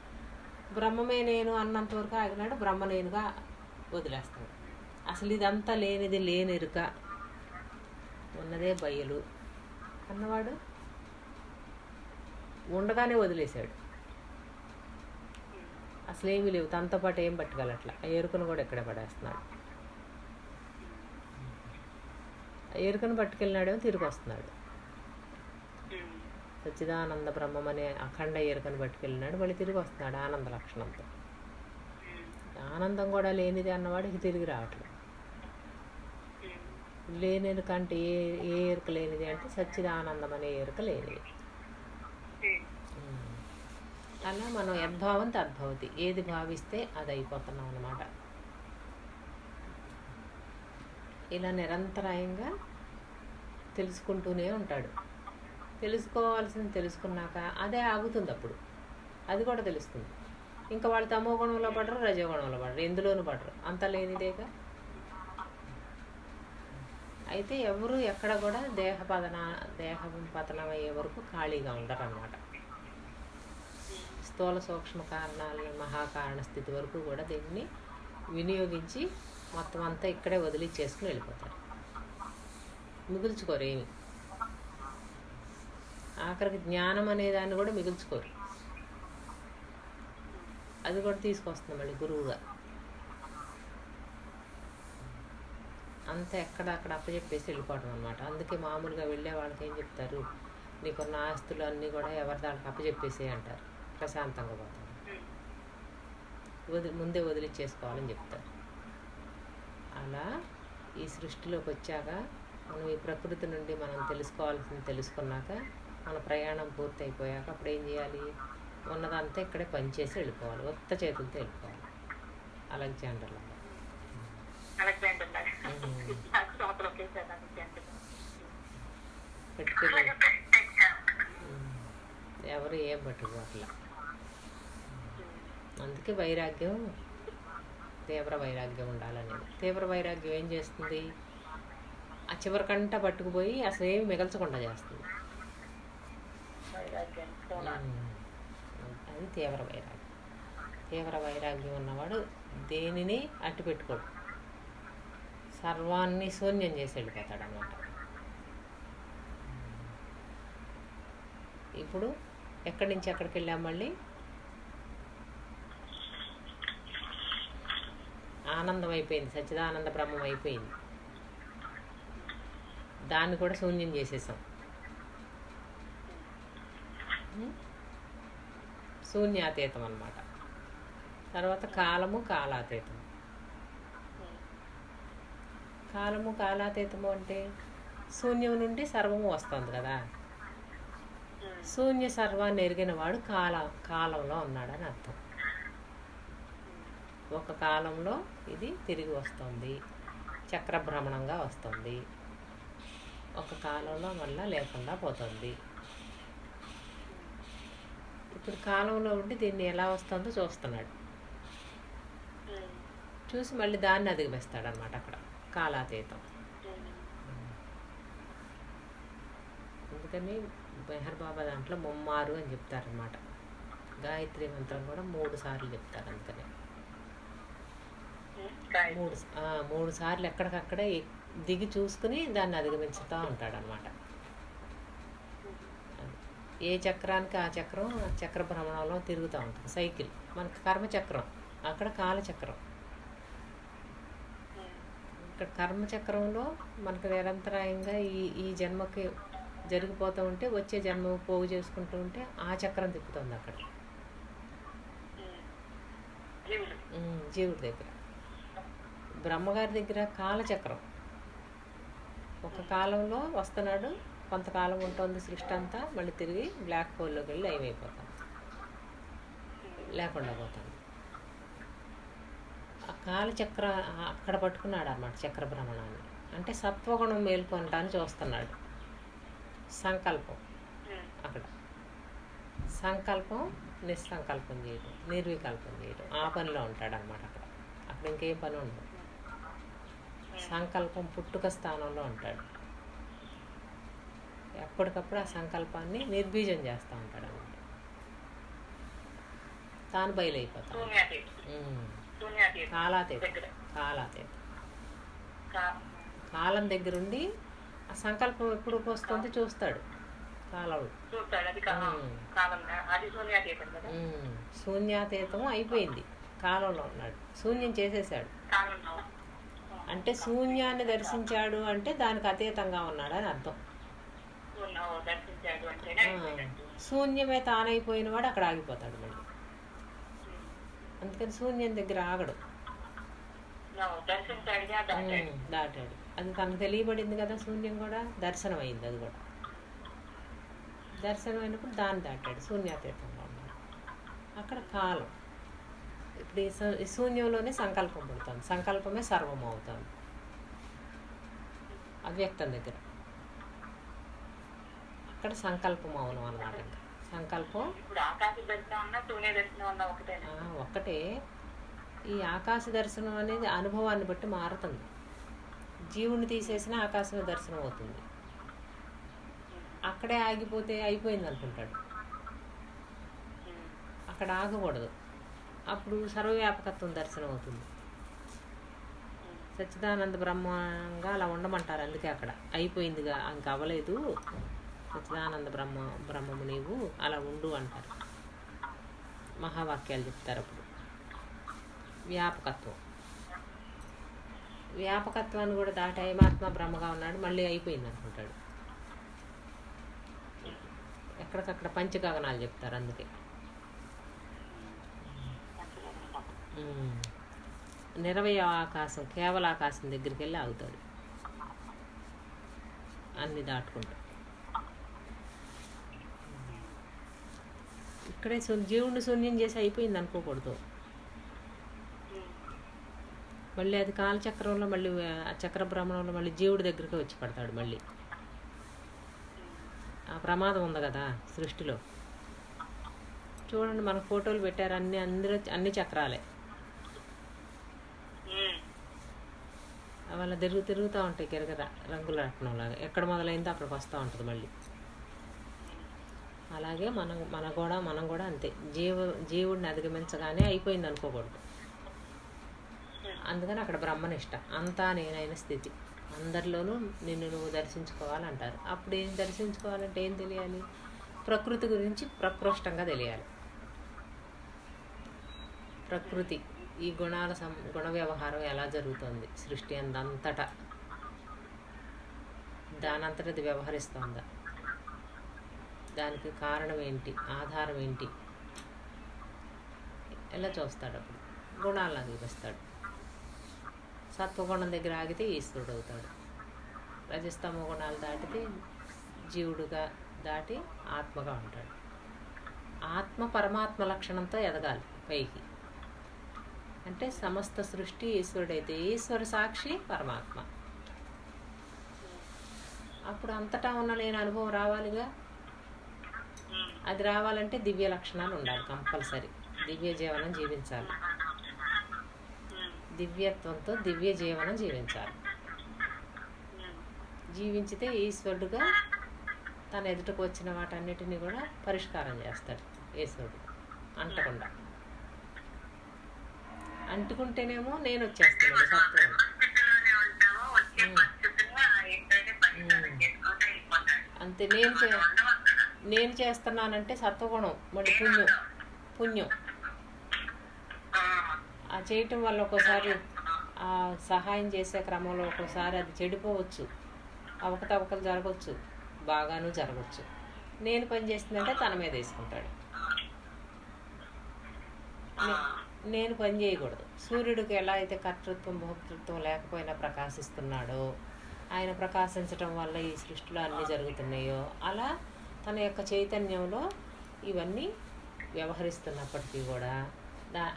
బ్రహ్మమే నేను అన్నంతవరకు ఆగినాడు, బ్రహ్మ నేనుగా వదిలేస్తాడు. అసలు ఇదంతా లేనిది లేనెరుక, ఉన్నదే బయలు అన్నవాడు ఉండగానే వదిలేశాడు. అసలు ఏమీ లేవు, తనతో పాటు ఏం పట్టుకెళ్ళట్లా. ఆ ఎరుకను కూడా ఎక్కడే పడేస్తున్నాడు. ఆ ఎరుకను పట్టుకెళ్ళినాడేమో తిరిగి వస్తున్నాడు. సచ్చిదానంద బ్రహ్మం అనే అఖండ ఎరుకను పట్టుకెళ్ళినాడు, మళ్ళీ తిరిగి వస్తున్నాడు ఆనంద లక్షణంతో. ఆనందం కూడా లేనిది అన్నవాడికి తిరిగి రావట్లేదు. లేని ఎరుక అంటే ఏ ఎరుక లేనిది అంటే సచ్చిదానందం అనే ఎరుక లేనిది. అలా మనం యద్భావం తద్భవతి, ఏది భావిస్తే అది అయిపోతున్నాం అన్నమాట. ఇలా నిరంతరాయంగా తెలుసుకుంటూనే ఉంటాడు. తెలుసుకోవాల్సింది తెలుసుకున్నాక అదే ఆగుతుంది. అప్పుడు అది కూడా తెలుస్తుంది. ఇంకా వాళ్ళు తమో గుణంలో పడరు, రజోగుణంలో పడరు, ఎందులోనూ పడరు, అంత లేనిదేగా. అయితే ఎవరు ఎక్కడ కూడా దేహం పతనం అయ్యే వరకు ఖాళీగా ఉండరు అన్నమాట. స్థూల సూక్ష్మ కారణాలని మహాకారణ స్థితి వరకు కూడా దీన్ని వినియోగించి మొత్తం అంతా ఇక్కడే వదిలిచ్చేసుకుని వెళ్ళిపోతారు. మిగుల్చుకోరు ఏమి. ఆఖరికి జ్ఞానం అనేదాన్ని కూడా మిగుల్చుకోరు. అది కూడా తీసుకొస్తుంది మళ్ళీ గురువుగా. అంతా ఎక్కడ అక్కడ అప్పచెప్పేసి వెళ్ళిపోవడం అనమాట. అందుకే మామూలుగా వెళ్ళే వాళ్ళకి ఏం చెప్తారు, నీకున్న ఆస్తులు అన్నీ కూడా ఎవరి దానికి అప్పచెప్పేసే అంటారు. ప్రశాంతంగా పోతారు. ముందే వదిలిచ్చేసుకోవాలని చెప్తారు. అలా ఈ సృష్టిలోకి వచ్చాక మనం ఈ ప్రకృతి నుండి మనం తెలుసుకోవాల్సింది తెలుసుకున్నాక మన ప్రయాణం పూర్తి అయిపోయాక అప్పుడు ఏం చేయాలి? ఉన్నదంతా ఇక్కడే పనిచేసి వెళ్ళిపోవాలి, కొత్త చేతులతో వెళ్ళిపోవాలి. అలెగ్జాండర్ లాగా. పెట్టుకుని ఎవరు ఏం పట్టుకోవట్లా. అందుకే వైరాగ్యం, తీవ్ర వైరాగ్యం ఉండాలనేది. తీవ్ర వైరాగ్యం ఏం చేస్తుంది? ఆ చివరికంట పట్టుకుపోయి అసలు ఏమి మిగల్చకుండా చేస్తుంది. అది తీవ్ర వైరాగ్యం. తీవ్ర వైరాగ్యం ఉన్నవాడు దేనిని అట్టు పెట్టుకోడు, సర్వాన్ని శూన్యం చేసి వెళ్ళిపోతాడు అన్నమాట. ఇప్పుడు ఎక్కడి నుంచి ఎక్కడికి వెళ్ళాం? మళ్ళీ ఆనందం అయిపోయింది, సచ్చిదానంద బ్రహ్మం అయిపోయింది. దాన్ని కూడా శూన్యం చేసేసాం. శూన్యాతీతం అన్నమాట. తర్వాత కాలము కాలాతీతం. కాలము కాలాతీతము అంటే శూన్యం నుండి సర్వము వస్తుంది కదా. శూన్య సర్వాన్ని ఎరిగిన వాడు కాలంలో ఉన్నాడని అర్థం. ఒక కాలంలో ఇది తిరిగి వస్తుంది, చక్రభ్రమణంగా వస్తుంది. ఒక కాలంలో మళ్ళీ లేకుండా పోతుంది. ఇప్పుడు కాలంలో ఉండి దీన్ని ఎలా వస్తుందో చూస్తున్నాడు. చూసి మళ్ళీ దాన్ని అధిగమిస్తాడు అన్నమాట. అక్కడ కాలాతీతం. అందుకని మెహర్ బాబా దాంట్లో ముమ్మారు అని చెప్తారనమాట. గాయత్రి మంత్రం కూడా 3 సార్లు చెప్తారు. అందుకని 3 సార్లు ఎక్కడికక్కడే దిగి చూసుకుని దాన్ని అధిగమించుతూ ఉంటాడనమాట. ఏ చక్రానికి ఆ చక్రం చక్ర భ్రమణంలో తిరుగుతూ ఉంటుంది. సైకిల్ మనకి కర్మచక్రం, అక్కడ కాలచక్రం. ఇక్కడ కర్మచక్రంలో మనకు నిరంతరాయంగా ఈ జన్మకి జరిగిపోతూ ఉంటే వచ్చే జన్మ పోగు చేసుకుంటూ ఉంటే ఆ చక్రం తిప్పుతుంది అక్కడ జీవుడి దగ్గర. బ్రహ్మగారి దగ్గర కాలచక్రం. ఒక కాలంలో వస్తున్నాడు, కొంతకాలం ఉంటుంది సృష్టి అంతా, మళ్ళీ తిరిగి బ్లాక్ హోల్లోకి వెళ్ళి ఏమైపోతాం, లేకుండా పోతాం. ఆ కాలచక్ర అక్కడ పట్టుకున్నాడు అన్నమాట. చక్ర భ్రమణాన్ని అంటే సత్వగుణం మేల్కొనటాన్ని చూస్తున్నాడు. సంకల్పం అక్కడ సంకల్పం నిస్సంకల్పం చేయడం, నిర్వికల్పం చేయడం, ఆ పనిలో ఉంటాడు అనమాట. అక్కడ ఇంకేం పని ఉండదు. సంకల్పం పుట్టుక స్థానంలో ఉంటాడు. ఎప్పటికప్పుడు ఆ సంకల్పాన్ని నిర్బీజం చేస్తూ ఉంటాడు అనమాట. తాను బయలైపోతాడు. కాలాతీతం. కాలం దగ్గరుండి ఆ సంకల్పం ఎప్పుడు వస్తుంది చూస్తాడు. కాలం శూన్యాతీతం అయిపోయింది, కాలంలో ఉన్నాడు. శూన్యం చేసేసాడు అంటే శూన్యాన్ని దర్శించాడు అంటే దానికి అతీతంగా ఉన్నాడు అని అర్థం. శూన్యమే తానైపోయిన వాడు అక్కడ ఆగిపోతాడు మళ్ళీ. అందుకని శూన్యం దగ్గర ఆగడు, దాటాడు. అది తనకు తెలియబడింది కదా, శూన్యం కూడా దర్శనం అయింది. అది కూడా దర్శనం అయినప్పుడు దాన్ని దాటాడు, శూన్యాతీతంగా ఉన్నాడు. అక్కడ కాలం. ఇప్పుడు ఈ శూన్యంలోనే సంకల్పం పుడుతుంది, సంకల్పమే సర్వం అవుతుంది అవ్యక్తం దగ్గర. అక్కడ సంకల్పం అవును అన్నమాట. సంకల్పం ఒక్కటే. ఈ ఆకాశ దర్శనం అనేది అనుభవాన్ని బట్టి మారుతుంది. జీవుని తీసేసిన ఆకాశ దర్శనం అవుతుంది. అక్కడే ఆగిపోతే అయిపోయింది అనుకుంటాడు. అక్కడ ఆగకూడదు, అప్పుడు సర్వవ్యాపకత్వం దర్శనం అవుతుంది. సచ్చిదానంద బ్రహ్మంగా అలా ఉండమంటారు. అందుకే అక్కడ అయిపోయిందిగా, ఇంక అవ్వలేదు, సచ్చిదానంద బ్రహ్మము నీవు అలా ఉండు అంటారు. మహావాక్యాలు చెప్తారు. అప్పుడు వ్యాపకత్వాన్ని కూడా దాటి ఏమాత్మ బ్రహ్మగా ఉన్నాడు, మళ్ళీ అయిపోయింది అనుకుంటాడు. ఎక్కడికక్కడ పంచగగనాలు చెప్తారు. అందుకే నిరవయ ఆకాశం, కేవల ఆకాశం దగ్గరికి వెళ్ళి ఆగుతాడు అన్ని దాటుకుంటూ. ఇక్కడే జీవుడిని శూన్యం చేసి అయిపోయింది అనుకోకూడదు. మళ్ళీ అది కాలచక్రంలో, మళ్ళీ ఆ చక్ర భ్రమణంలో మళ్ళీ జీవుడి దగ్గరికి వచ్చి పడతాడు. మళ్ళీ ఆ ప్రమాదం ఉంది కదా సృష్టిలో. చూడండి, మన ఫోటోలు పెట్టారు, అన్ని చక్రాలే. అవి తిరుగుతూ ఉంటాయి గిరగర రంగుల రత్నంలాగా. ఎక్కడ మొదలైందో అక్కడికి వస్తూ ఉంటుంది మళ్ళీ. అలాగే మనం కూడా అంతే. జీవుడిని అధిగమించగానే అయిపోయింది అనుకోకూడదు. అందుకని అక్కడ బ్రహ్మనిష్ట, అంతా నేనైన స్థితి. అందరిలోనూ నిన్ను నువ్వు దర్శించుకోవాలంటారు. అప్పుడు ఏం దర్శించుకోవాలంటే ఏం తెలియాలి? ప్రకృతి గురించి ప్రకృష్టంగా తెలియాలి. ప్రకృతి, ఈ గుణ వ్యవహారం ఎలా జరుగుతుంది సృష్టి అంతటా, దానంతట అది వ్యవహరిస్తుందా, దానికి కారణం ఏంటి, ఆధారం ఏంటి, ఎలా చూస్తాడు. అప్పుడు గుణాలను చూపిస్తాడు. సత్వగుణం దగ్గర ఆగితే ఈశ్వరుడు అవుతాడు. రజస్తమ గుణాలు దాటితే జీవుడుగా దాటి ఆత్మగా ఉంటాడు. ఆత్మ పరమాత్మ లక్షణంతో ఎదగాలి పైకి. అంటే సమస్త సృష్టి ఈశ్వరుడైతే ఈశ్వర సాక్షి పరమాత్మ. అప్పుడు అంతటా ఉన్న లేని అనుభవం రావాలిగా. అది రావాలంటే దివ్య లక్షణాలు ఉండాలి కంపల్సరీ. దివ్య జీవనం జీవించాలి. దివ్యత్వంతో దివ్య జీవనం జీవించాలి. జీవించితే ఈశ్వరుడుగా తన ఎదుటకు వచ్చిన వాటన్నిటిని కూడా పరిష్కారం చేస్తాడు ఈశ్వరుడు. అంటకుండా, అంటుకుంటేనేమో నేను వచ్చేస్తున్నాడు సత్వం. అంతే. నేను చేస్తున్నానంటే సత్వగుణం, మళ్ళీ పుణ్యం ఆ చేయటం వల్ల ఒక్కోసారి ఆ సహాయం చేసే క్రమంలో ఒక్కోసారి అది చెడిపోవచ్చు, అవకతవకలు జరగవచ్చు, బాగాను జరగవచ్చు. నేను పని చేస్తుందంటే తన మీద వేసుకుంటాడు. నేను పని చేయకూడదు. సూర్యుడికి ఎలా అయితే కర్తృత్వం భోక్తృత్వం లేకపోయినా ప్రకాశిస్తున్నాడో, ఆయన ప్రకాశించటం వల్ల ఈ సృష్టిలో అన్నీ జరుగుతున్నాయో, అలా తన యొక్క చైతన్యంలో ఇవన్నీ వ్యవహరిస్తున్నప్పటికీ కూడా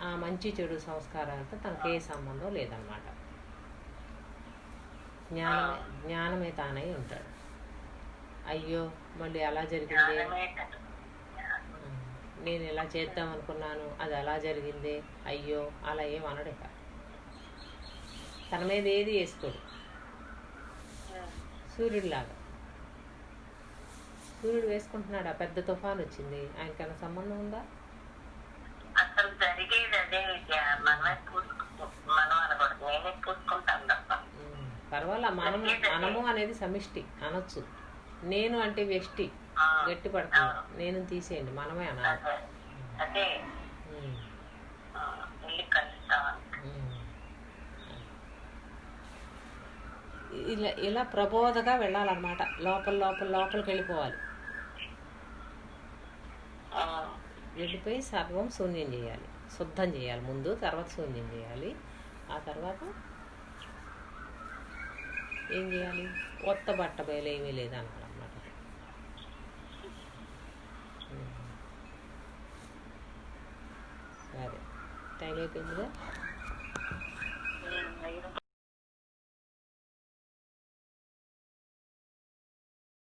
ఆ మంచి చెడు సంస్కారాలతో తనకు ఏ సంబంధం లేదన్నమాట. జ్ఞానమే తానై ఉంటాడు. అయ్యో మళ్ళీ అలా జరిగింది, నేను ఇలా చేద్దాం అనుకున్నాను, అది అలా జరిగింది, అయ్యో అలా ఏం అనడు ఇక. తన మీద ఏది వేసుకోడు. సూర్యుడిలాగా. సూర్యుడు వేసుకుంటున్నాడు. ఆ పెద్ద తుఫాన్ వచ్చింది, ఆయనకన్నా సంబంధం ఉందా? అసలు జరిగేది అదే విద్య. మనమే మనం అనకూడదు, నేనే పూసుకుంటాను తప్ప. పర్వాలా, మనము అనేది సమిష్టి అనొచ్చు. నేను అంటే వ్యష్టి గట్టి పడుతుంది. నేను తీసేయండి, మనమే అనాలి. అదే వెళ్ళి కలుస్తాను. ఇలా ప్రబోధగా వెళ్ళాలన్నమాట. లోపలికి వెళ్ళిపోవాలి. వెళ్ళిపోయి సర్వం శూన్యం చేయాలి, శుద్ధం చేయాలి ముందు, తర్వాత శూన్యం చేయాలి. ఆ తర్వాత ఏం చేయాలి? కొత్త బట్ట బయలు ఏమీ లేదన్నమాట. సరే, టైం అయిపోయిందిగా.